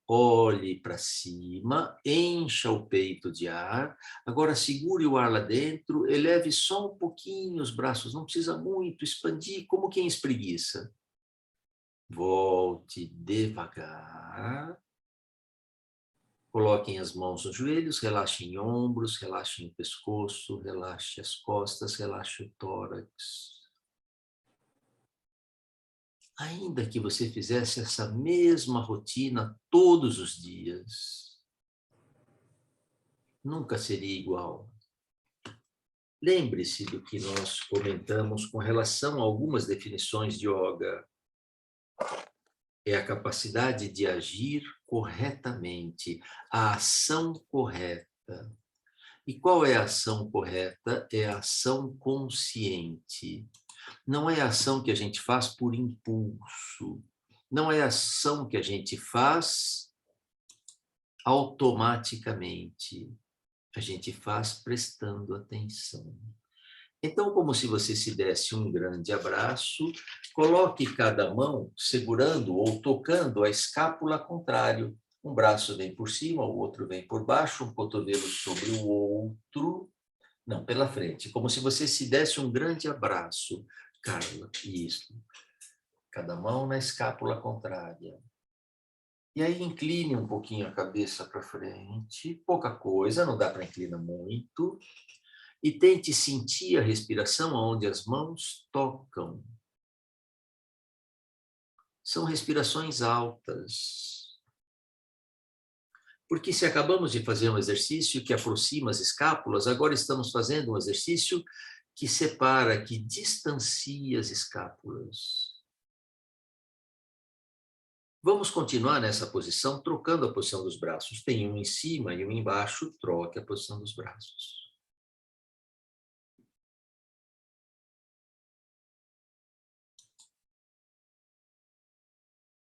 olhe para cima, encha o peito de ar. Agora segure o ar lá dentro, eleve só um pouquinho os braços, não precisa muito, expandir como quem espreguiça. Volte devagar. Coloquem as mãos nos joelhos, relaxem ombros, relaxem o pescoço, relaxe as costas, relaxe o tórax. Ainda que você fizesse essa mesma rotina todos os dias, nunca seria igual. Lembre-se do que nós comentamos com relação a algumas definições de yoga. É a capacidade de agir corretamente, a ação correta. E qual é a ação correta? É a ação consciente. Não é a ação que a gente faz por impulso. Não é a ação que a gente faz automaticamente. A gente faz prestando atenção. Então, como se você se desse um grande abraço, coloque cada mão segurando ou tocando a escápula contrário. Um braço vem por cima, o outro vem por baixo, um cotovelo sobre o outro, não, pela frente, como se você se desse um grande abraço. Carla, isso. Cada mão na escápula contrária. E aí incline um pouquinho a cabeça para frente, pouca coisa, não dá para inclinar muito. E tente sentir a respiração onde as mãos tocam. São respirações altas. Porque se acabamos de fazer um exercício que aproxima as escápulas, agora estamos fazendo um exercício que separa, que distancia as escápulas. Vamos continuar nessa posição, trocando a posição dos braços. Tem um em cima e um embaixo, troque a posição dos braços.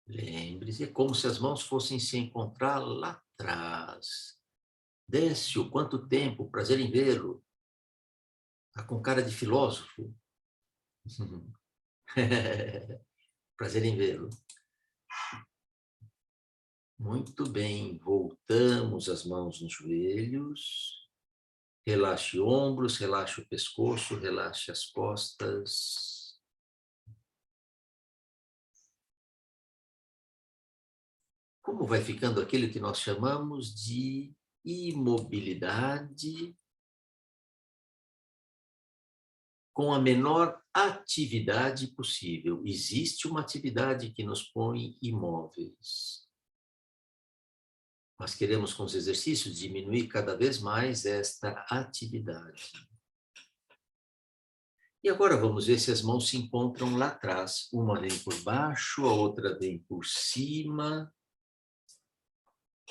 Lembre-se, é como se as mãos fossem se encontrar lá atrás. Décio, quanto tempo, prazer em vê-lo. Está com cara de filósofo. Prazer em vê-lo. Muito bem, voltamos as mãos nos joelhos. Relaxe ombros, relaxe o pescoço, relaxe as costas. como vai ficando aquilo que nós chamamos de imobilidade com a menor atividade possível. Existe uma atividade que nos põe imóveis. Mas queremos, com os exercícios, diminuir cada vez mais esta atividade. E agora vamos ver se as mãos se encontram lá atrás. Uma vem por baixo, a outra vem por cima.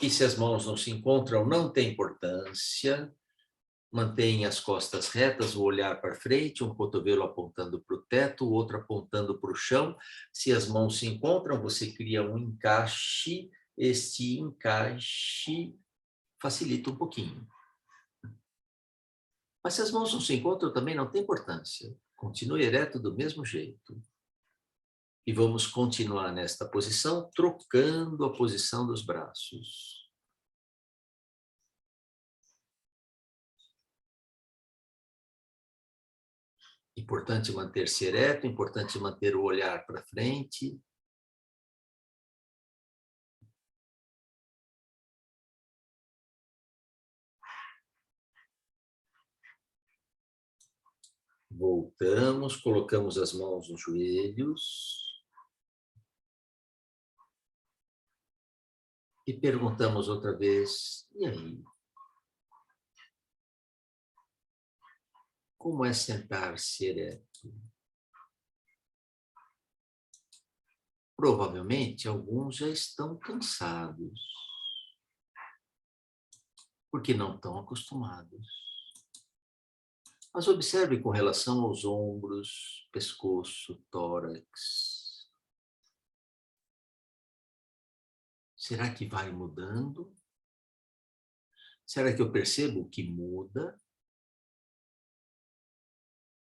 E se as mãos não se encontram, não tem importância. Mantenha as costas retas, o olhar para frente, um cotovelo apontando para o teto, o outro apontando para o chão. Se as mãos se encontram, você cria um encaixe. Este encaixe facilita um pouquinho. Mas se as mãos não se encontram, também não tem importância. Continue ereto do mesmo jeito. E vamos continuar nesta posição, trocando a posição dos braços. Importante manter-se ereto, importante manter o olhar para frente. Voltamos, colocamos as mãos nos joelhos. E perguntamos outra vez, e aí? Como é sentar-se ereto? Provavelmente, alguns já estão cansados, porque não estão acostumados. Mas observe com relação aos ombros, pescoço, tórax. Será que vai mudando? Será que eu percebo o que muda?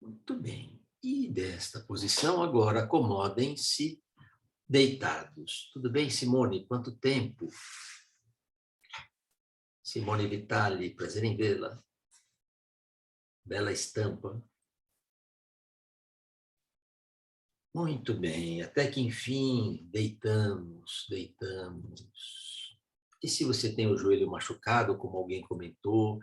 Muito bem. E desta posição, agora acomodem-se deitados. Tudo bem, Simone? Quanto tempo? Simone Vitali, prazer em vê-la. Bela estampa. Muito bem, até que enfim, deitamos. E se você tem o joelho machucado, como alguém comentou,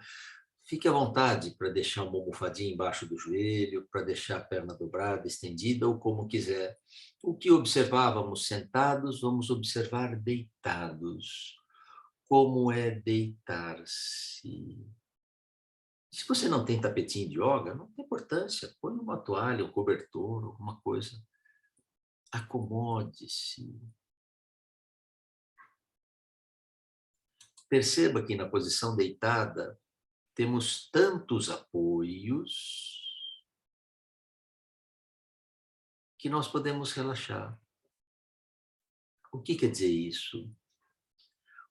fique à vontade para deixar uma almofadinha embaixo do joelho, para deixar a perna dobrada, estendida ou como quiser. O que observávamos sentados, vamos observar deitados. Como é deitar-se? Se você não tem tapetinho de yoga, não tem importância. Põe uma toalha, um cobertor, alguma coisa. Acomode-se. Perceba que na posição deitada temos tantos apoios que nós podemos relaxar. O que quer dizer isso?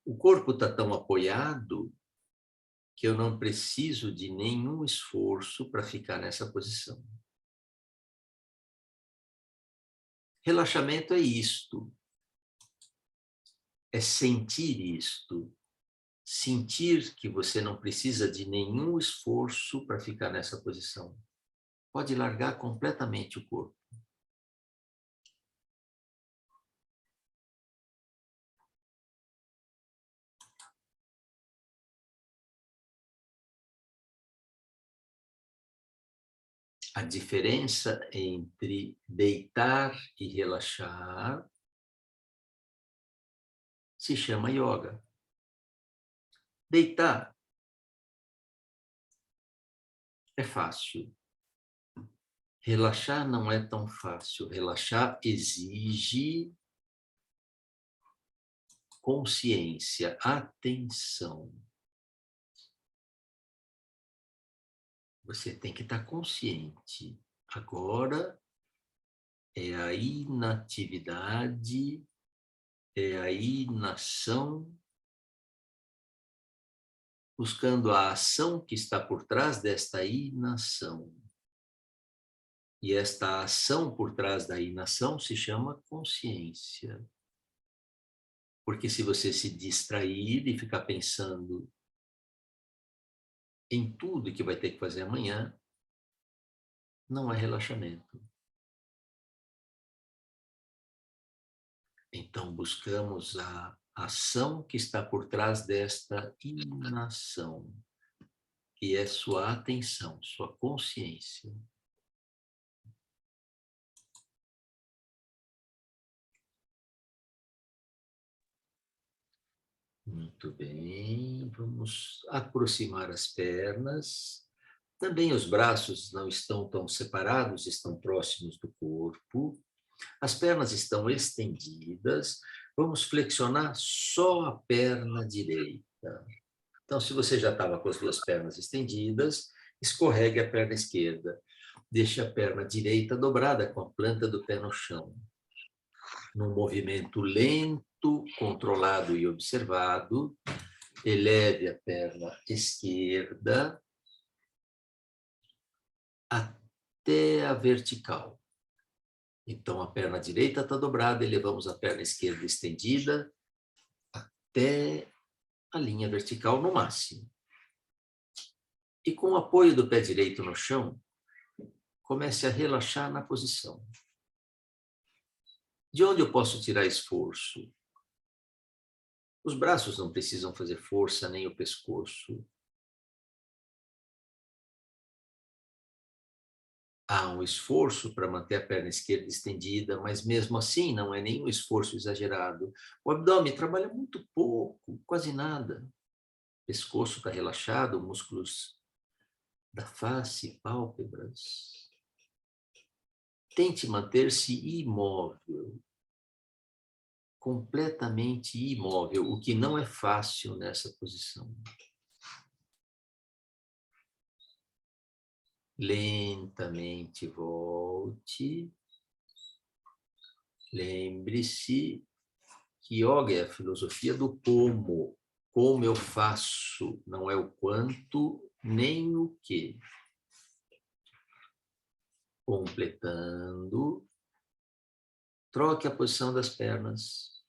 O corpo está tão apoiado que eu não preciso de nenhum esforço para ficar nessa posição. Relaxamento é isto. É sentir isto. Sentir que você não precisa de nenhum esforço para ficar nessa posição. Pode largar completamente o corpo. A diferença entre deitar e relaxar se chama yoga. Deitar é fácil. Relaxar não é tão fácil. Relaxar exige consciência, atenção. Você tem que estar consciente. Agora é a inatividade, é a inação, buscando a ação que está por trás desta inação. E esta ação por trás da inação se chama consciência. Porque se você se distrair e ficar pensando em tudo que vai ter que fazer amanhã, não é relaxamento. Então, buscamos a a ação que está por trás desta inação, que é sua atenção, sua consciência. Muito bem, vamos aproximar as pernas. Também os braços não estão tão separados, estão próximos do corpo. As pernas estão estendidas. Vamos flexionar só a perna direita. Então, se você já estava com as duas pernas estendidas, escorregue a perna esquerda. Deixe a perna direita dobrada com a planta do pé no chão. Num movimento lento, controlado e observado, eleve a perna esquerda até a vertical. Então, a perna direita está dobrada, elevamos a perna esquerda estendida até a linha vertical no máximo. E com o apoio do pé direito no chão, comece a relaxar na posição. De onde eu posso tirar esforço? Os braços não precisam fazer força, nem o pescoço. Há um esforço para manter a perna esquerda estendida, mas mesmo assim não é nenhum esforço exagerado. O abdômen trabalha muito pouco, quase nada. O pescoço está relaxado, músculos da face, pálpebras. Tente manter-se imóvel, completamente imóvel, o que não é fácil nessa posição. Lentamente volte. Lembre-se que yoga é a filosofia do como. Como eu faço, não é o quanto, nem o que. Completando. Troque a posição das pernas.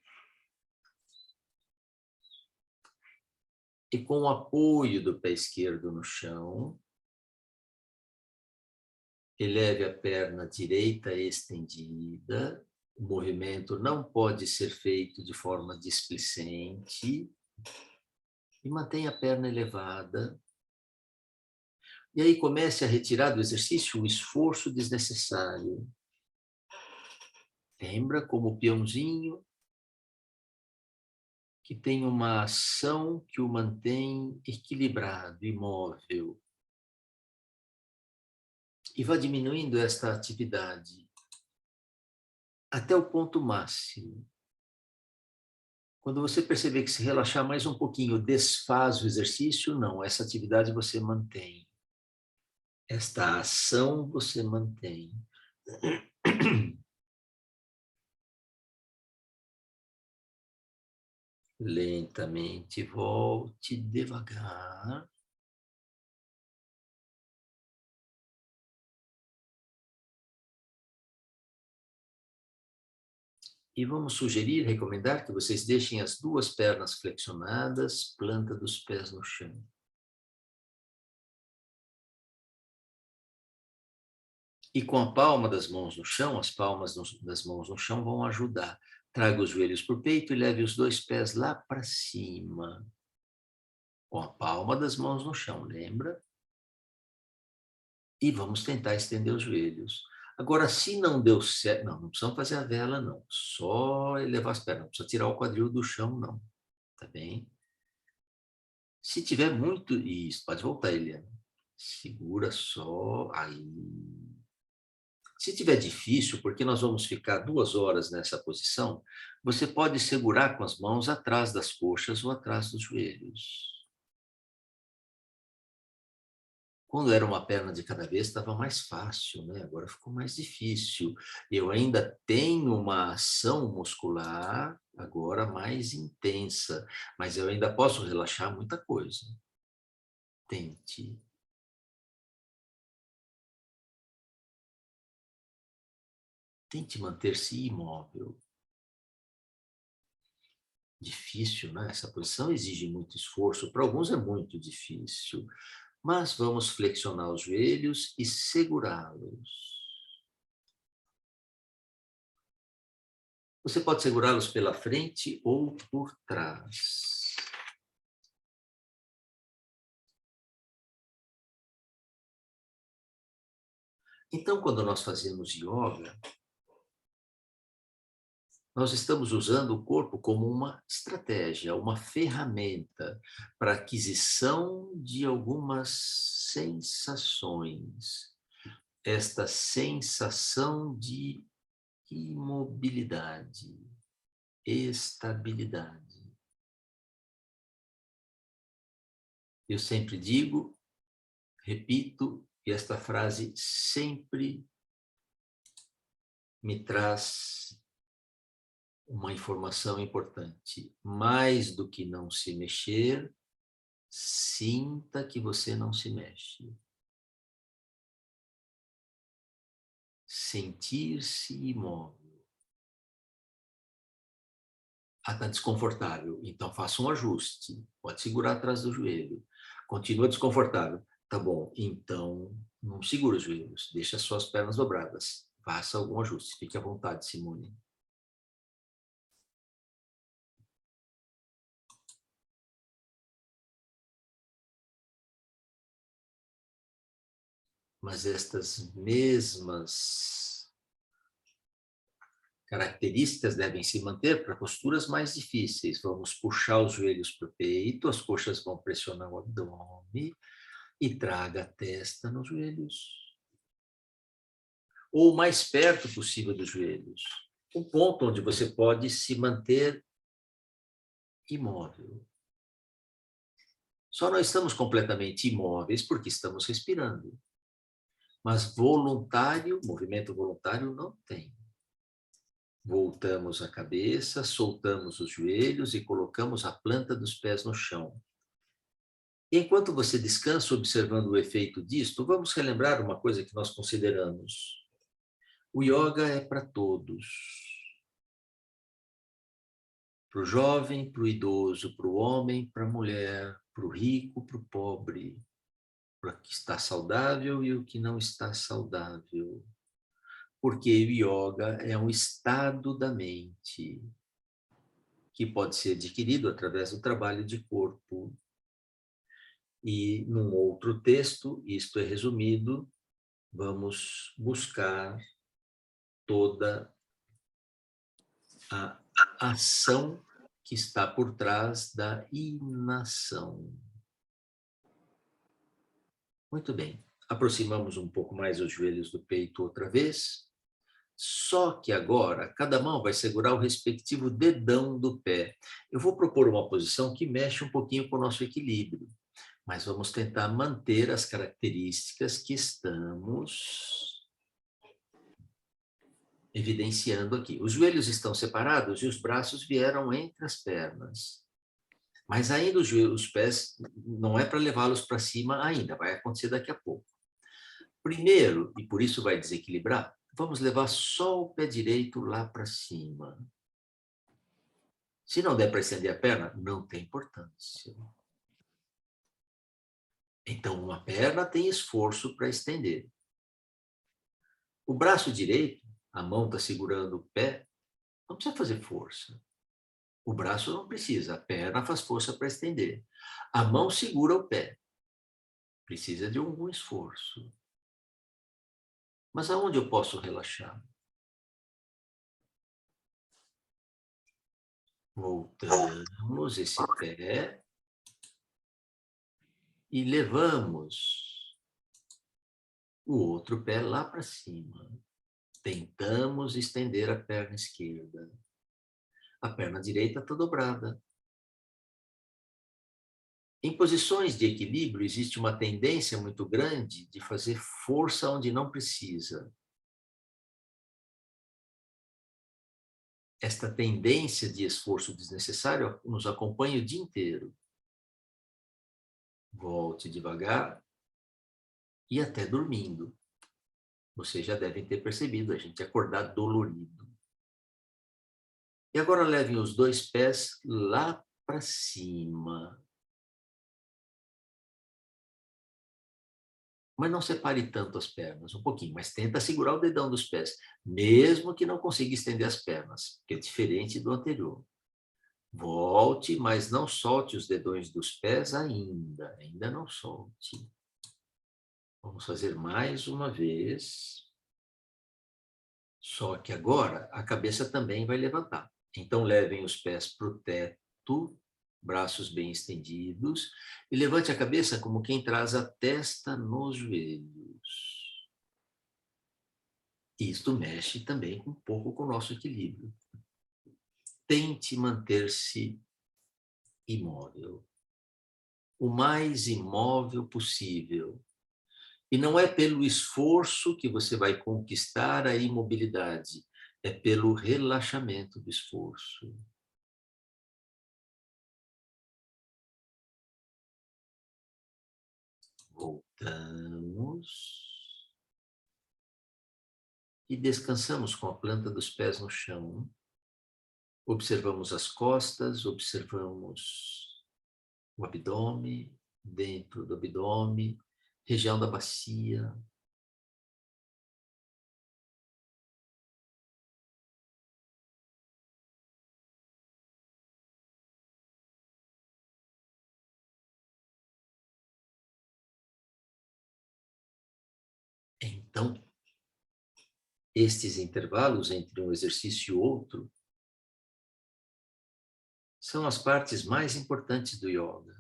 E com o apoio do pé esquerdo no chão, eleve a perna direita estendida. O movimento não pode ser feito de forma displicente. E mantenha a perna elevada. E aí comece a retirar do exercício o esforço desnecessário. Lembra como o peãozinho que tem uma ação que o mantém equilibrado, imóvel. E vá diminuindo esta atividade até o ponto máximo. Quando você perceber que se relaxar mais um pouquinho desfaz o exercício, não, essa atividade você mantém. Esta ação você mantém. Lentamente volte devagar. E vamos sugerir, recomendar que vocês deixem as duas pernas flexionadas, planta dos pés no chão. E com a palma das mãos no chão, as palmas das mãos no chão vão ajudar. Traga os joelhos para o peito e leve os dois pés lá para cima. Com a palma das mãos no chão, lembra? E vamos tentar estender os joelhos. Agora, se não deu certo, não precisamos fazer a vela, não. Só elevar as pernas, não precisa tirar o quadril do chão, não. Tá bem? Se tiver muito... Isso, pode voltar, Eliana. Segura só, aí. Se tiver difícil, porque nós vamos ficar 2 horas nessa posição, você pode segurar com as mãos atrás das coxas ou atrás dos joelhos. Quando era uma perna de cada vez, estava mais fácil, né? Agora ficou mais difícil. Eu ainda tenho uma ação muscular agora mais intensa, mas eu ainda posso relaxar muita coisa. Tente. Tente manter-se imóvel. Difícil, né? Essa posição exige muito esforço. Para alguns é muito difícil. Mas vamos flexionar os joelhos e segurá-los. Você pode segurá-los pela frente ou por trás. Então, quando nós fazemos yoga, nós estamos usando o corpo como uma estratégia, uma ferramenta para aquisição de algumas sensações. Esta sensação de imobilidade, estabilidade. Eu sempre digo, repito, e esta frase sempre me traz uma informação importante. Mais do que não se mexer, sinta que você não se mexe. Sentir-se imóvel. Ah, está desconfortável. Então faça um ajuste. Pode segurar atrás do joelho. Continua desconfortável. Tá bom. Então não segura os joelhos. Deixa as suas pernas dobradas. Faça algum ajuste. Fique à vontade, Simone. Mas estas mesmas características devem se manter para posturas mais difíceis. Vamos puxar os joelhos para o peito, as coxas vão pressionar o abdômen e traga a testa nos joelhos. Ou o mais perto possível dos joelhos. Um ponto onde você pode se manter imóvel. Só não estamos completamente imóveis porque estamos respirando. Mas voluntário, movimento voluntário não tem. Voltamos a cabeça, soltamos os joelhos e colocamos a planta dos pés no chão. Enquanto você descansa observando o efeito disto, vamos relembrar uma coisa que nós consideramos. O yoga é para todos. Para o jovem, para o idoso, para o homem, para a mulher, para o rico, para o pobre, para o que está saudável e o que não está saudável. Porque o yoga é um estado da mente que pode ser adquirido através do trabalho de corpo. E num outro texto, isto é resumido, vamos buscar toda a ação que está por trás da inação. Muito bem. Aproximamos um pouco mais os joelhos do peito outra vez. Só que agora, cada mão vai segurar o respectivo dedão do pé. Eu vou propor uma posição que mexe um pouquinho com o nosso equilíbrio, mas vamos tentar manter as características que estamos evidenciando aqui. Os joelhos estão separados e os braços vieram entre as pernas. Mas ainda os pés não é para levá-los para cima ainda, vai acontecer daqui a pouco. Primeiro, e por isso vai desequilibrar, vamos levar só o pé direito lá para cima. Se não der para estender a perna, não tem importância. Então, uma perna tem esforço para estender. O braço direito, a mão está segurando o pé, não precisa fazer força. O braço não precisa, a perna faz força para estender. A mão segura o pé. Precisa de algum esforço. Mas aonde eu posso relaxar? Voltamos esse pé e levamos o outro pé lá para cima. Tentamos estender a perna esquerda. A perna direita está dobrada. Em posições de equilíbrio, existe uma tendência muito grande de fazer força onde não precisa. Esta tendência de esforço desnecessário nos acompanha o dia inteiro. Volte devagar e até dormindo. Vocês já devem ter percebido, a gente acordar dolorido. E agora levem os dois pés lá para cima. Mas não separe tanto as pernas, um pouquinho, mas tenta segurar o dedão dos pés, mesmo que não consiga estender as pernas, que é diferente do anterior. Volte, mas não solte os dedões dos pés ainda não solte. Vamos fazer mais uma vez. Só que agora a cabeça também vai levantar. Então levem os pés para o teto, braços bem estendidos, e levante a cabeça como quem traz a testa nos joelhos. Isto mexe também um pouco com o nosso equilíbrio. Tente manter-se imóvel, o mais imóvel possível. E não é pelo esforço que você vai conquistar a imobilidade, é pelo relaxamento do esforço. Voltamos. E descansamos com a planta dos pés no chão. Observamos as costas, observamos o abdômen, dentro do abdômen, região da bacia. Então, estes intervalos entre um exercício e outro são as partes mais importantes do yoga.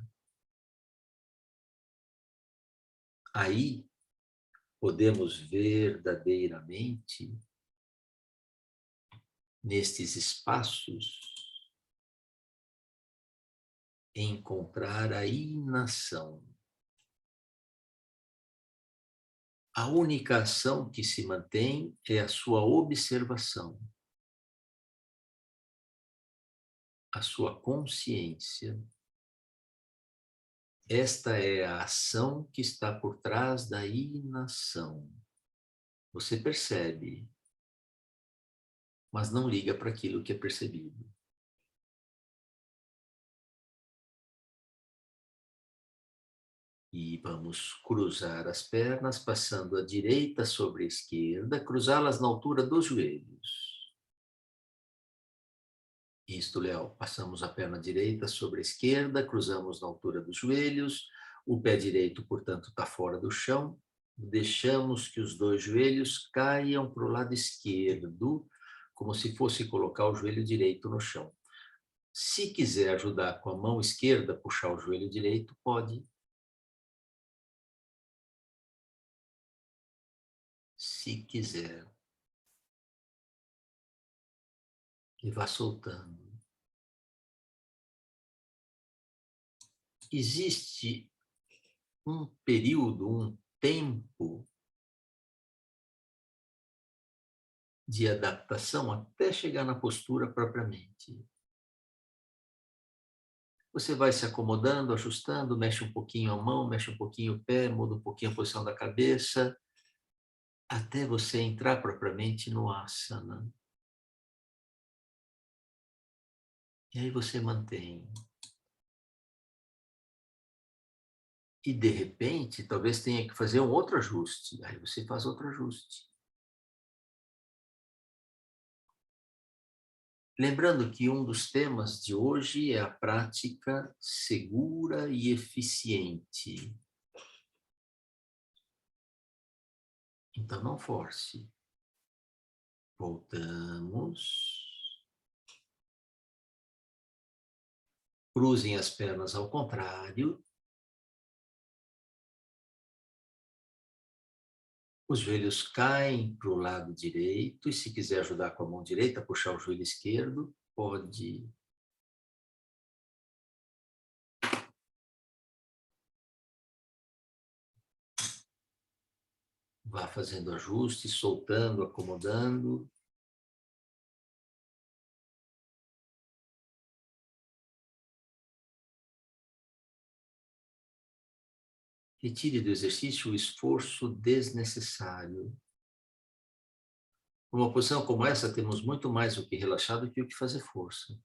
Aí podemos verdadeiramente, nestes espaços, encontrar a inação. A única ação que se mantém é a sua observação, a sua consciência. Esta é a ação que está por trás da inação. Você percebe, mas não liga para aquilo que é percebido. E vamos cruzar as pernas, passando a direita sobre a esquerda, cruzá-las na altura dos joelhos. Isto, Léo, passamos a perna direita sobre a esquerda, cruzamos na altura dos joelhos, o pé direito, portanto, está fora do chão, deixamos que os dois joelhos caiam para o lado esquerdo, como se fosse colocar o joelho direito no chão. Se quiser ajudar com a mão esquerda, puxar o joelho direito, pode. Se quiser. E vá soltando. Existe um período, um tempo de adaptação até chegar na postura propriamente. Você vai se acomodando, ajustando, mexe um pouquinho a mão, mexe um pouquinho o pé, muda um pouquinho a posição da cabeça, até você entrar propriamente no asana. E aí você mantém. E, de repente, talvez tenha que fazer um outro ajuste. Aí você faz outro ajuste. Lembrando que um dos temas de hoje é a prática segura e eficiente. Então, não force. Voltamos. Cruzem as pernas ao contrário. Os joelhos caem para o lado direito. E se quiser ajudar com a mão direita, puxar o joelho esquerdo, pode. Vá fazendo ajustes, soltando, acomodando. Retire do exercício o esforço desnecessário. Numa posição como essa, temos muito mais o que relaxar do que o que fazer força.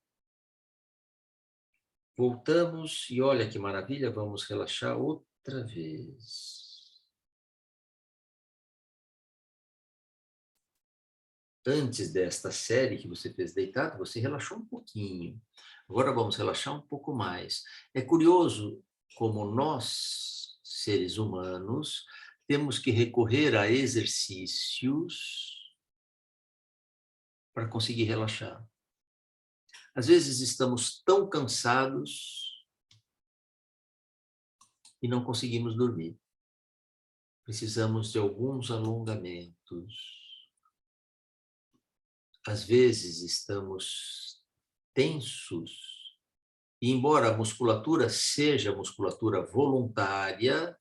Voltamos e olha que maravilha, vamos relaxar outra vez. antes desta série que você fez deitado, você relaxou um pouquinho. Agora vamos relaxar um pouco mais. É curioso como nós, seres humanos, temos que recorrer a exercícios para conseguir relaxar. Às vezes estamos tão cansados e não conseguimos dormir. Precisamos de alguns alongamentos. Às vezes estamos tensos, e embora a musculatura seja musculatura voluntária,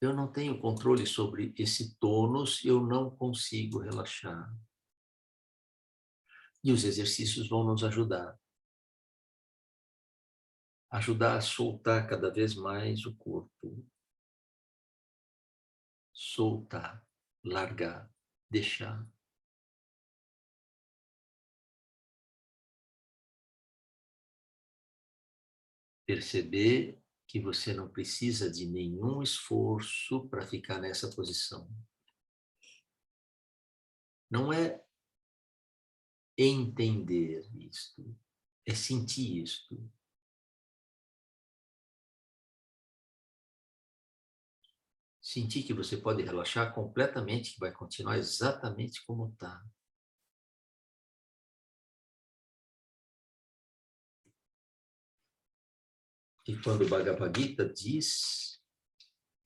eu não tenho controle sobre esse tônus, eu não consigo relaxar. E os exercícios vão nos ajudar. Ajudar a soltar cada vez mais o corpo. Soltar, largar, deixar. Perceber que você não precisa de nenhum esforço para ficar nessa posição. Não é entender isto, é sentir isto. Sentir que você pode relaxar completamente, que vai continuar exatamente como está. E quando o Bhagavad Gita diz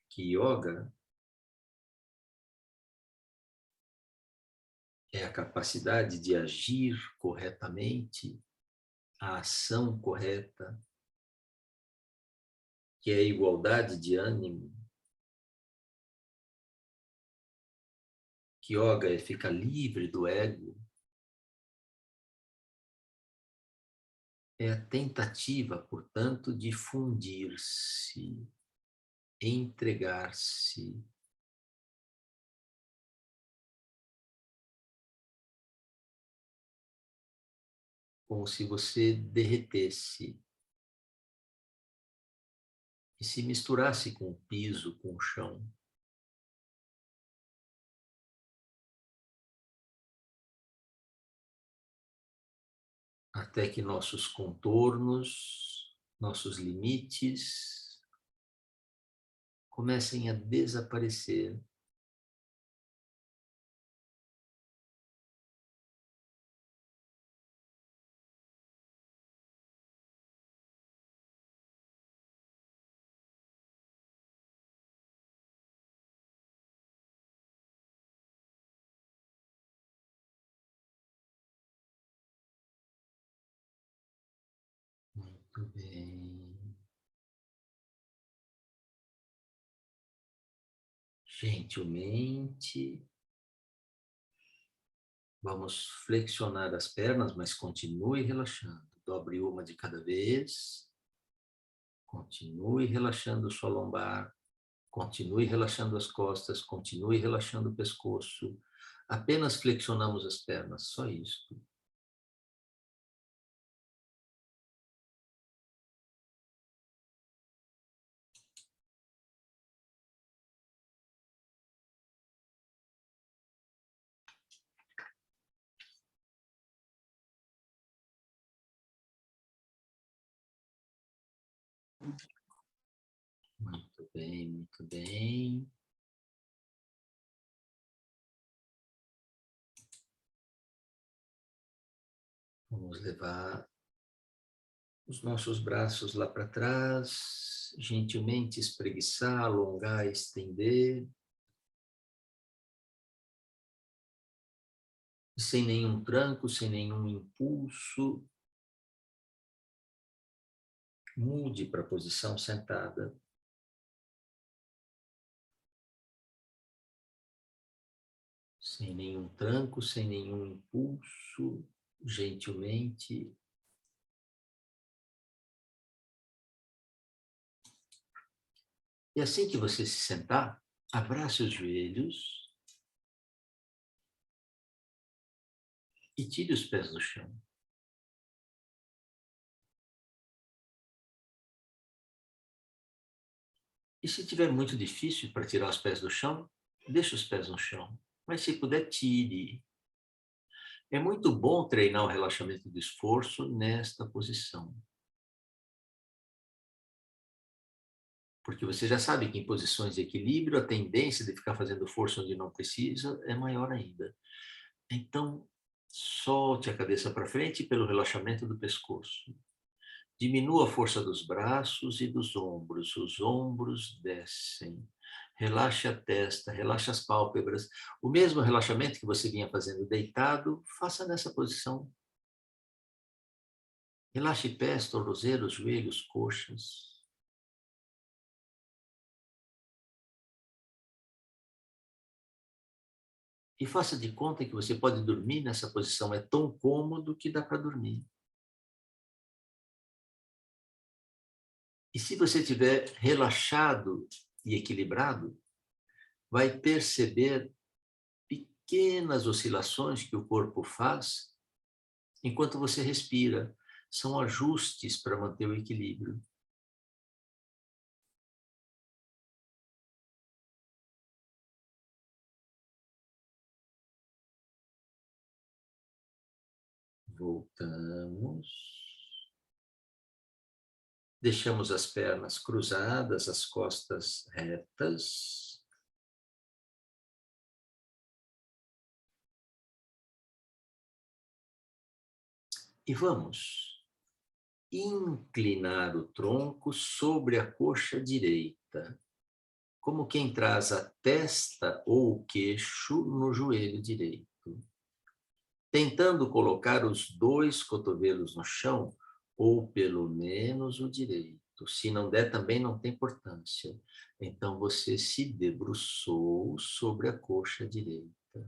que yoga é a capacidade de agir corretamente, a ação correta, que é a igualdade de ânimo, que yoga é ficar livre do ego, é a tentativa, portanto, de fundir-se, entregar-se. Como se você derretesse e se misturasse com o piso, com o chão. Até que nossos contornos, nossos limites comecem a desaparecer. Muito bem. Gentilmente, vamos flexionar as pernas, mas continue relaxando. Dobre uma de cada vez. Continue relaxando sua lombar. Continue relaxando as costas. Continue relaxando o pescoço. Apenas flexionamos as pernas, só isso. Muito bem, muito bem. Vamos levar os nossos braços lá para trás, gentilmente espreguiçar, alongar, estender. Sem nenhum tranco, sem nenhum impulso. Mude para a posição sentada. Sem nenhum tranco, sem nenhum impulso, gentilmente. E assim que você se sentar, abrace os joelhos e tire os pés do chão. E se tiver muito difícil para tirar os pés do chão, deixe os pés no chão. Mas se puder, tire. É muito bom treinar o relaxamento do esforço nesta posição. Porque você já sabe que em posições de equilíbrio, a tendência de ficar fazendo força onde não precisa é maior ainda. Então, solte a cabeça para frente pelo relaxamento do pescoço. Diminua a força dos braços e dos ombros. Os ombros descem. Relaxe a testa, relaxe as pálpebras. O mesmo relaxamento que você vinha fazendo deitado, faça nessa posição. Relaxe pés, tornozelos, joelhos, coxas. E faça de conta que você pode dormir nessa posição. É tão cômodo que dá para dormir. E se você estiver relaxado e equilibrado, vai perceber pequenas oscilações que o corpo faz enquanto você respira. São ajustes para manter o equilíbrio. Voltamos. Deixamos as pernas cruzadas, as costas retas. E vamos inclinar o tronco sobre a coxa direita, como quem traz a testa ou o queixo no joelho direito. Tentando colocar os 2 cotovelos no chão, ou pelo menos o direito. Se não der, também não tem importância. Então, você se debruçou sobre a coxa direita,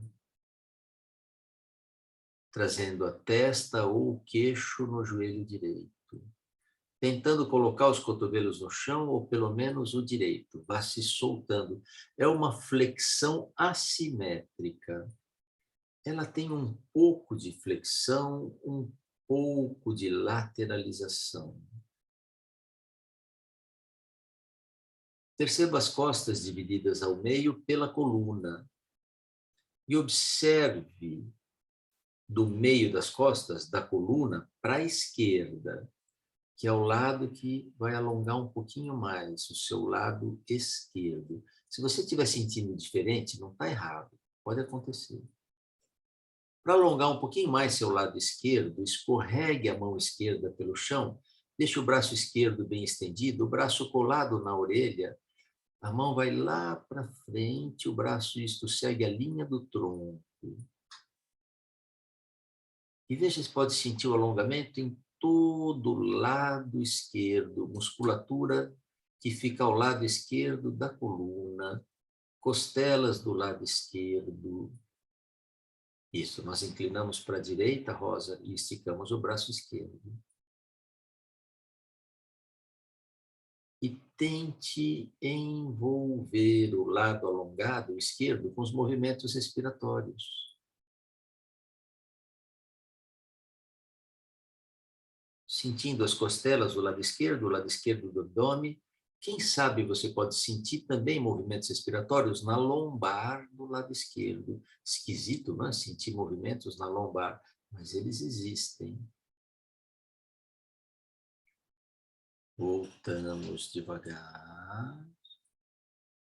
trazendo a testa ou o queixo no joelho direito. Tentando colocar os cotovelos no chão, ou pelo menos o direito. Vá se soltando. É uma flexão assimétrica. Ela tem um pouco de flexão, um pouco de lateralização. Perceba as costas divididas ao meio pela coluna. E observe do meio das costas, da coluna, para a esquerda, que é o lado que vai alongar um pouquinho mais, o seu lado esquerdo. Se você estiver sentindo diferente, não está errado, pode acontecer. Para alongar um pouquinho mais seu lado esquerdo, escorregue a mão esquerda pelo chão, deixe o braço esquerdo bem estendido, o braço colado na orelha, a mão vai lá para frente, o braço isto segue a linha do tronco. E veja se pode sentir o alongamento em todo o lado esquerdo, musculatura que fica ao lado esquerdo da coluna, costelas do lado esquerdo. Isso, nós inclinamos para a direita, Rosa, e esticamos o braço esquerdo. E tente envolver o lado alongado, o esquerdo, com os movimentos respiratórios. Sentindo as costelas do lado esquerdo do abdômen. Quem sabe você pode sentir também movimentos respiratórios na lombar do lado esquerdo. Esquisito, não é? Sentir movimentos na lombar, mas eles existem. Voltamos devagar.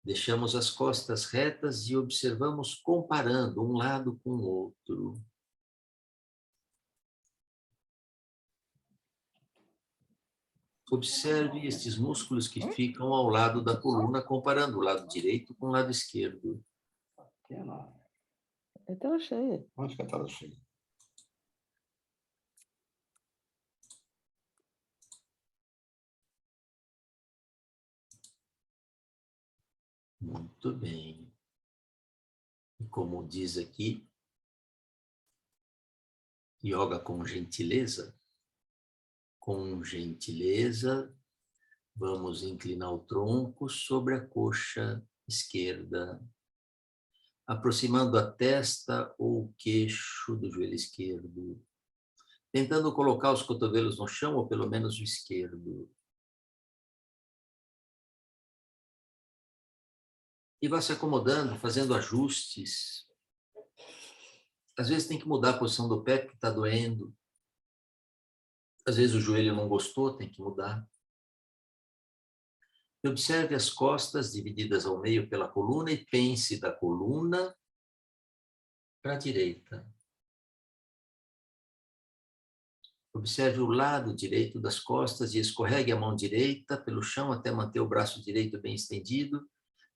Deixamos as costas retas e observamos comparando um lado com o outro. Observe estes músculos que ficam ao lado da coluna, comparando o lado direito com o lado esquerdo. É tela cheia. Onde que é a tela cheia? Muito bem. E como diz aqui, yoga com gentileza, vamos inclinar o tronco sobre a coxa esquerda, aproximando a testa ou o queixo do joelho esquerdo, tentando colocar os cotovelos no chão, ou pelo menos o esquerdo. E vá se acomodando, fazendo ajustes. Às vezes tem que mudar a posição do pé porque está doendo. Às vezes o joelho não gostou, tem que mudar. E observe as costas divididas ao meio pela coluna e pense da coluna para a direita. Observe o lado direito das costas e escorregue a mão direita pelo chão até manter o braço direito bem estendido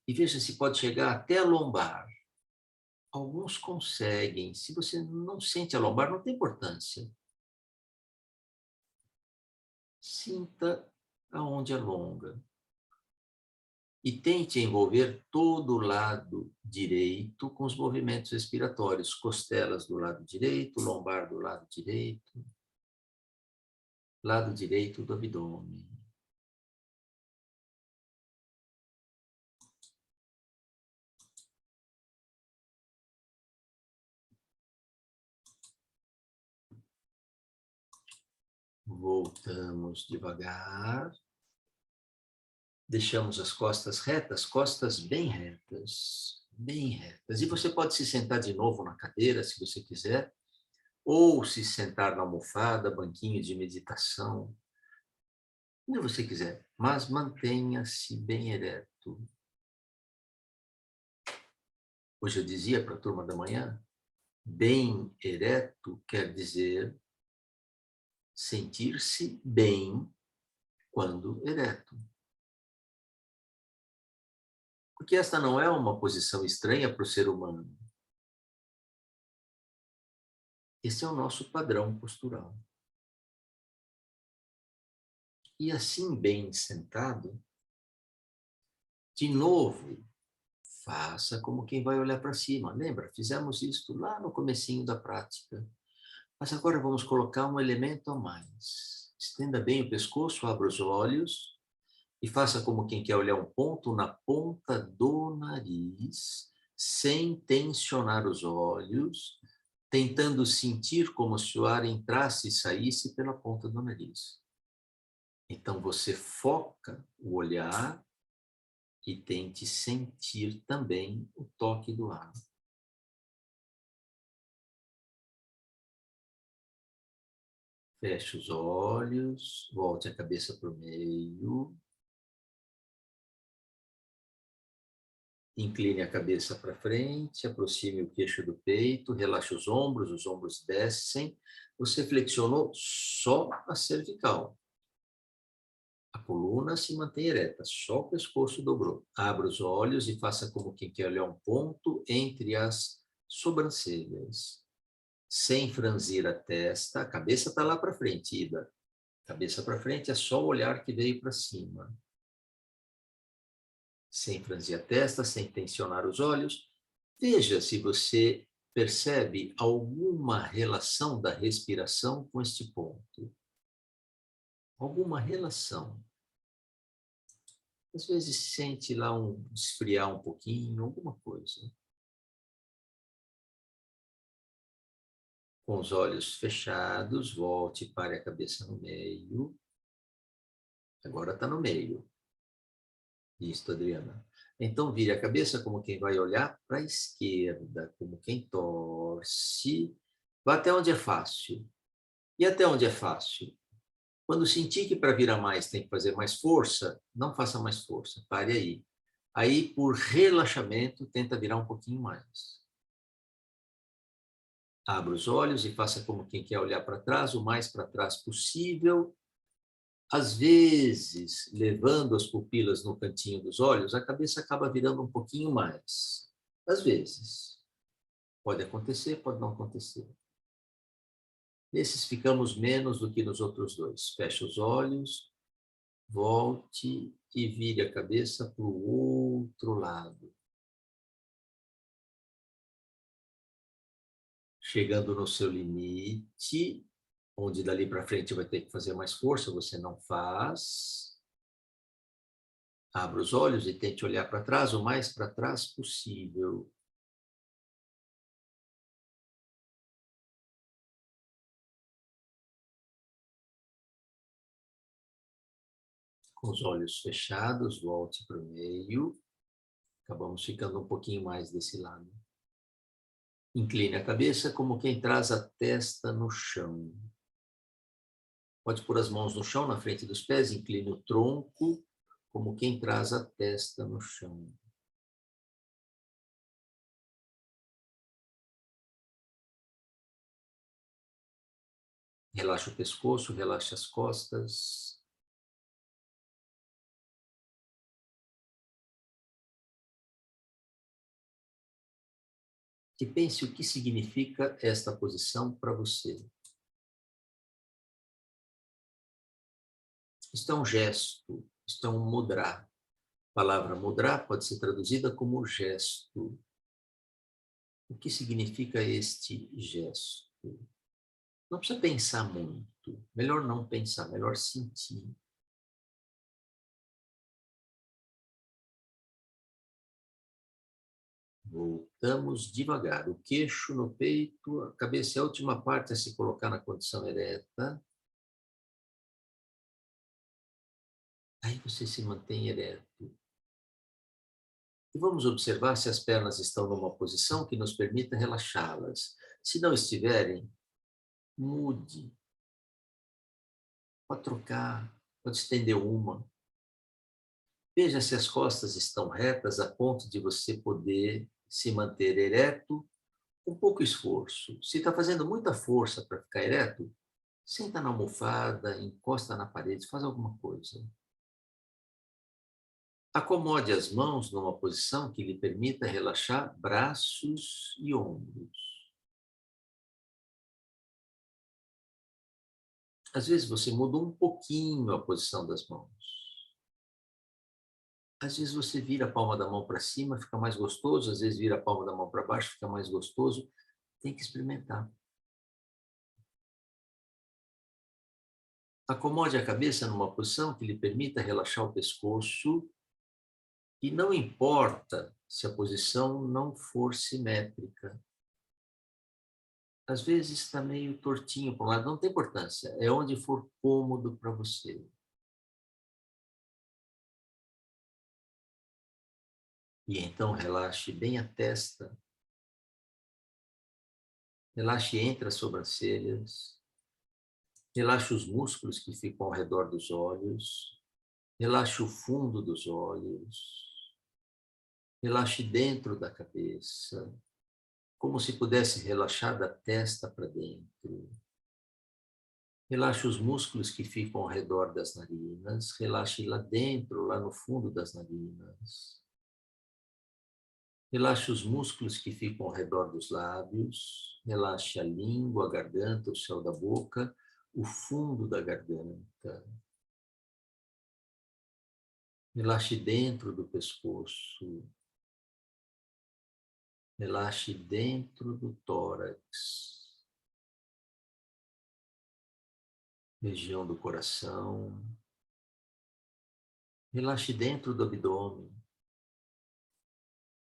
e veja se pode chegar até a lombar. Alguns conseguem. Se você não sente a lombar, não tem importância. Sinta aonde alonga. E tente envolver todo o lado direito com os movimentos respiratórios. Costelas do lado direito, lombar do lado direito do abdômen. Voltamos devagar. Deixamos as costas bem retas, bem retas. E você pode se sentar de novo na cadeira, se você quiser, ou se sentar na almofada, banquinho de meditação, onde você quiser, mas mantenha-se bem ereto. Hoje eu dizia para a turma da manhã, bem ereto quer dizer sentir-se bem quando ereto. Porque esta não é uma posição estranha para o ser humano. Esse é o nosso padrão postural. E assim, bem sentado, de novo, faça como quem vai olhar para cima. Lembra? Fizemos isso lá no comecinho da prática. Mas agora vamos colocar um elemento a mais. Estenda bem o pescoço, abra os olhos e faça como quem quer olhar um ponto na ponta do nariz, sem tensionar os olhos, tentando sentir como se o ar entrasse e saísse pela ponta do nariz. Então você foca o olhar e tente sentir também o toque do ar. Feche os olhos, volte a cabeça para o meio. Incline a cabeça para frente, aproxime o queixo do peito, relaxe os ombros descem. Você flexionou só a cervical. A coluna se mantém ereta, só o pescoço dobrou. Abra os olhos e faça como quem quer olhar um ponto entre as sobrancelhas. Sem franzir a testa, a cabeça está lá para frente, Ida. Cabeça para frente é só o olhar que veio para cima. Sem franzir a testa, sem tensionar os olhos. Veja se você percebe alguma relação da respiração com este ponto. Alguma relação. Às vezes sente lá esfriar um pouquinho, alguma coisa. Com os olhos fechados, volte e pare a cabeça no meio. Agora está no meio. Isso, Adriana. Então, vire a cabeça como quem vai olhar para a esquerda, como quem torce. Vá até onde é fácil. E até onde é fácil? Quando sentir que para virar mais tem que fazer mais força, não faça mais força, pare aí. Aí, por relaxamento, tenta virar um pouquinho mais. Abra os olhos e faça como quem quer olhar para trás, o mais para trás possível. Às vezes, levando as pupilas no cantinho dos olhos, a cabeça acaba virando um pouquinho mais. Às vezes. Pode acontecer, pode não acontecer. Nesses ficamos menos do que nos outros dois. Feche os olhos, volte e vire a cabeça para o outro lado. Chegando no seu limite, onde dali para frente vai ter que fazer mais força, você não faz. Abra os olhos e tente olhar para trás o mais para trás possível. Com os olhos fechados, volte para o meio. Acabamos ficando um pouquinho mais desse lado. Incline a cabeça como quem traz a testa no chão. Pode pôr as mãos no chão, na frente dos pés, incline o tronco como quem traz a testa no chão. Relaxa o pescoço, relaxa as costas. E pense o que significa esta posição para você. Isto é um gesto, isto é um mudra. A palavra mudra pode ser traduzida como gesto. O que significa este gesto? Não precisa pensar muito. Melhor não pensar, melhor sentir. Voltamos devagar. O queixo no peito, a cabeça é a última parte a se colocar na condição ereta. Aí você se mantém ereto. E vamos observar se as pernas estão numa posição que nos permita relaxá-las. Se não estiverem, mude. Pode trocar, pode estender uma. Veja se as costas estão retas a ponto de você poder se manter ereto com pouco esforço. Se está fazendo muita força para ficar ereto, senta na almofada, encosta na parede, faz alguma coisa. Acomode as mãos numa posição que lhe permita relaxar braços e ombros. Às vezes você muda um pouquinho a posição das mãos. Às vezes você vira a palma da mão para cima, fica mais gostoso. Às vezes vira a palma da mão para baixo, fica mais gostoso. Tem que experimentar. Acomode a cabeça numa posição que lhe permita relaxar o pescoço. E não importa se a posição não for simétrica. Às vezes está meio tortinho para um lado, não tem importância. É onde for cômodo para você. E então relaxe bem a testa. Relaxe entre as sobrancelhas. Relaxe os músculos que ficam ao redor dos olhos. Relaxe o fundo dos olhos. Relaxe dentro da cabeça. Como se pudesse relaxar da testa para dentro. Relaxe os músculos que ficam ao redor das narinas. Relaxe lá dentro, lá no fundo das narinas. Relaxe os músculos que ficam ao redor dos lábios. Relaxe a língua, a garganta, o céu da boca, o fundo da garganta. Relaxe dentro do pescoço. Relaxe dentro do tórax. Região do coração. Relaxe dentro do abdômen.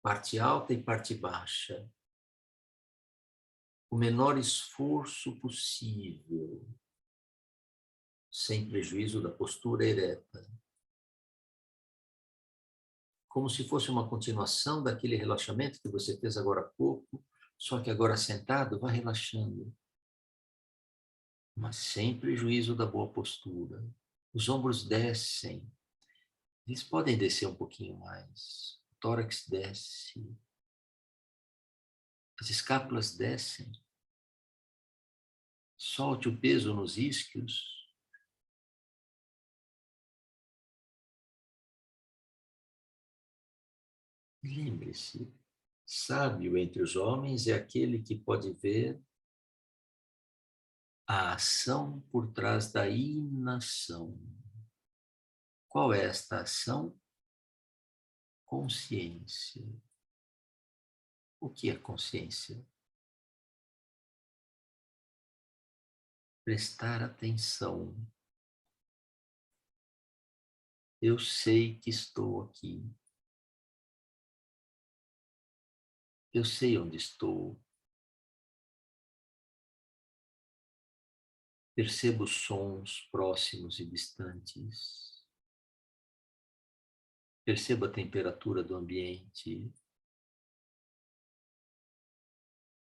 Parte alta e parte baixa. O menor esforço possível, sem prejuízo da postura ereta. Como se fosse uma continuação daquele relaxamento que você fez agora há pouco, só que agora sentado, vá relaxando. Mas sem prejuízo da boa postura. Os ombros descem. Eles podem descer um pouquinho mais. O tórax desce. As escápulas descem. Solte o peso nos isquios. Lembre-se, sábio entre os homens é aquele que pode ver a ação por trás da inação. Qual é esta ação? Consciência. O que é consciência? Prestar atenção. Eu sei que estou aqui. Eu sei onde estou. Percebo sons próximos e distantes. Percebo a temperatura do ambiente.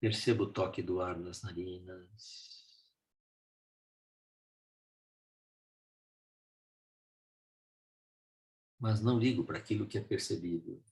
Perceba o toque do ar nas narinas. Mas não ligo para aquilo que é percebido.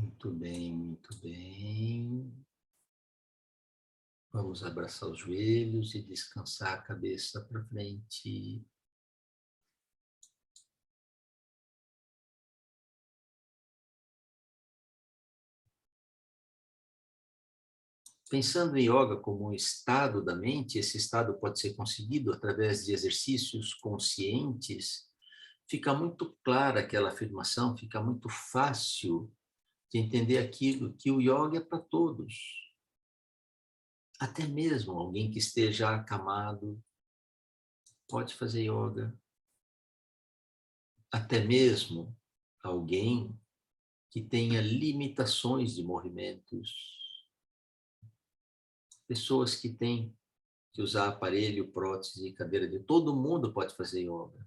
Muito bem, muito bem. Vamos abraçar os joelhos e descansar a cabeça para frente. Pensando em yoga como um estado da mente, esse estado pode ser conseguido através de exercícios conscientes. Fica muito clara aquela afirmação, fica muito fácil de entender aquilo que o yoga é para todos. Até mesmo alguém que esteja acamado pode fazer yoga. Até mesmo alguém que tenha limitações de movimentos. Pessoas que têm que usar aparelho, prótese, cadeira de... Todo mundo pode fazer yoga.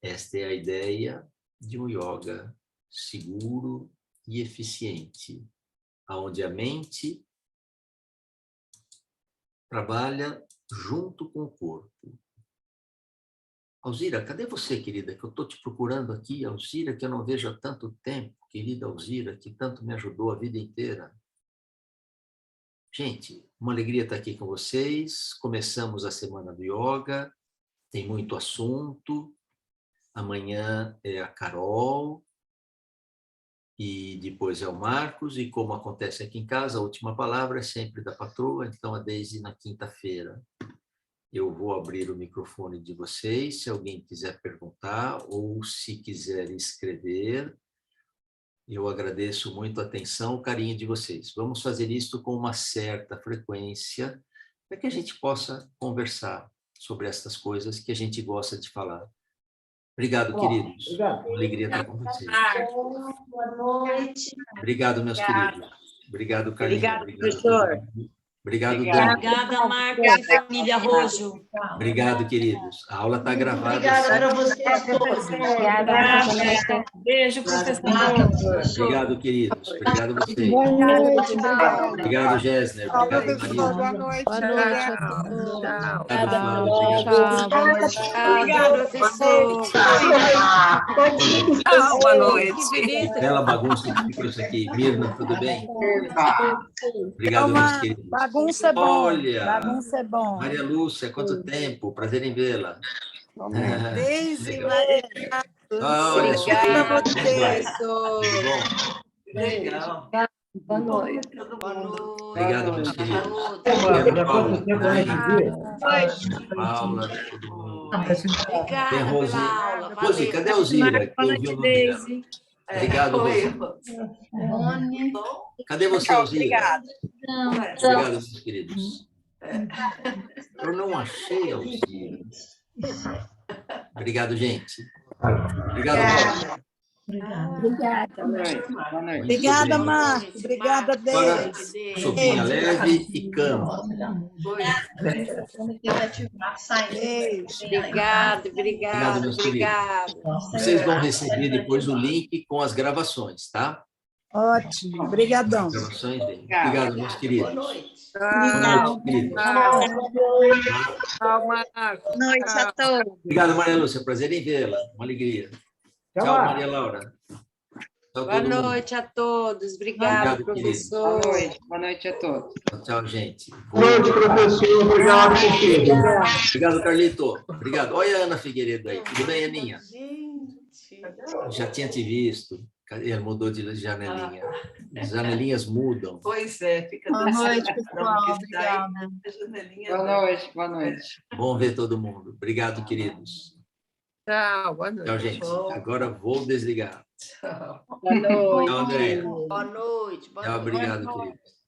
Esta é a ideia de um yoga seguro e eficiente, onde a mente trabalha junto com o corpo. Alzira, cadê você, querida? Que eu estou te procurando aqui. Alzira, que eu não vejo há tanto tempo. Querida Alzira, que tanto me ajudou a vida inteira. Gente, uma alegria estar aqui com vocês. Começamos a semana do yoga. Tem muito assunto. Amanhã é a Carol. E depois é o Marcos. E como acontece aqui em casa, a última palavra é sempre da patroa. Então, a Deise na quinta-feira. Eu vou abrir o microfone de vocês, se alguém quiser perguntar ou se quiser escrever. Eu agradeço muito a atenção, o carinho de vocês. Vamos fazer isso com uma certa frequência, para que a gente possa conversar sobre essas coisas que a gente gosta de falar. Obrigado, queridos. Obrigado. Uma alegria estar com vocês. Boa noite. Obrigado, meus queridos. Obrigado, Carlinhos. Obrigado, professor. Obrigado, Dani. Obrigada, Marcos e família Rojo. Obrigado, queridos. A aula está gravada. Obrigada para vocês todos. Beijo, professor. Obrigado, queridos. Obrigado a vocês. Boa noite. Obrigado, Gessner. Tchau, Obrigado, professor. Marisa. Boa noite. Boa noite a todos. Obrigado, Flávio. Obrigada, professor. Boa noite. Bela bagunça que ficou isso aqui. Mirna, tudo bem? Obrigado, meus queridos. Bagunça é bom. Olha, Bagunça é bom. Maria Lúcia, quanto tempo. Prazer em vê-la. Deise, Olha, obrigada a tudo você. bom? Legal. Boa noite. Obrigado, meus queridos. Paula, todo mundo. Tem a Rose. Rose, cadê a Alzira? Que eu vi o nome dela. Obrigado, Rose. Cadê você, Alzira? Obrigado, meus queridos. Eu não achei a Alzira. Obrigado, gente. Obrigado, Paulo. Obrigada, Marcos. Obrigada, Agora, Deise. sopinha leve e cama. Beijo. Obrigado, meus queridos. Vocês vão receber depois o link com as gravações, tá? Ótimo. Obrigadão. Gravações dele. Obrigado, meus queridos. Boa noite. Boa noite, queridos. Boa noite a todos. Obrigado, Maria Lúcia. Prazer em vê-la. Uma alegria. Tchau, Maria Laura. Tchau, Boa todo mundo. noite a todos. Obrigada, Obrigado, querido. professor. Boa noite a todos. Tchau, gente. Boa noite, professor. Obrigado por tudo. Obrigado, Carlito. Obrigado. Olha a Ana Figueiredo aí. Tudo bem, Aninha? Gente. Já tinha te visto. Cadê? Ela mudou de janelinha. As janelinhas mudam. Pois é, fica Boa noite, pessoal. Não, porque está aí Obrigada. na janelinha. Boa noite, boa noite. Bom ver todo mundo. Obrigado, queridos. Tchau, boa noite. Tchau, gente. Agora vou desligar. Tchau. Boa noite. Tchau, André. Boa noite. Boa Tchau, noite. obrigado, queridos.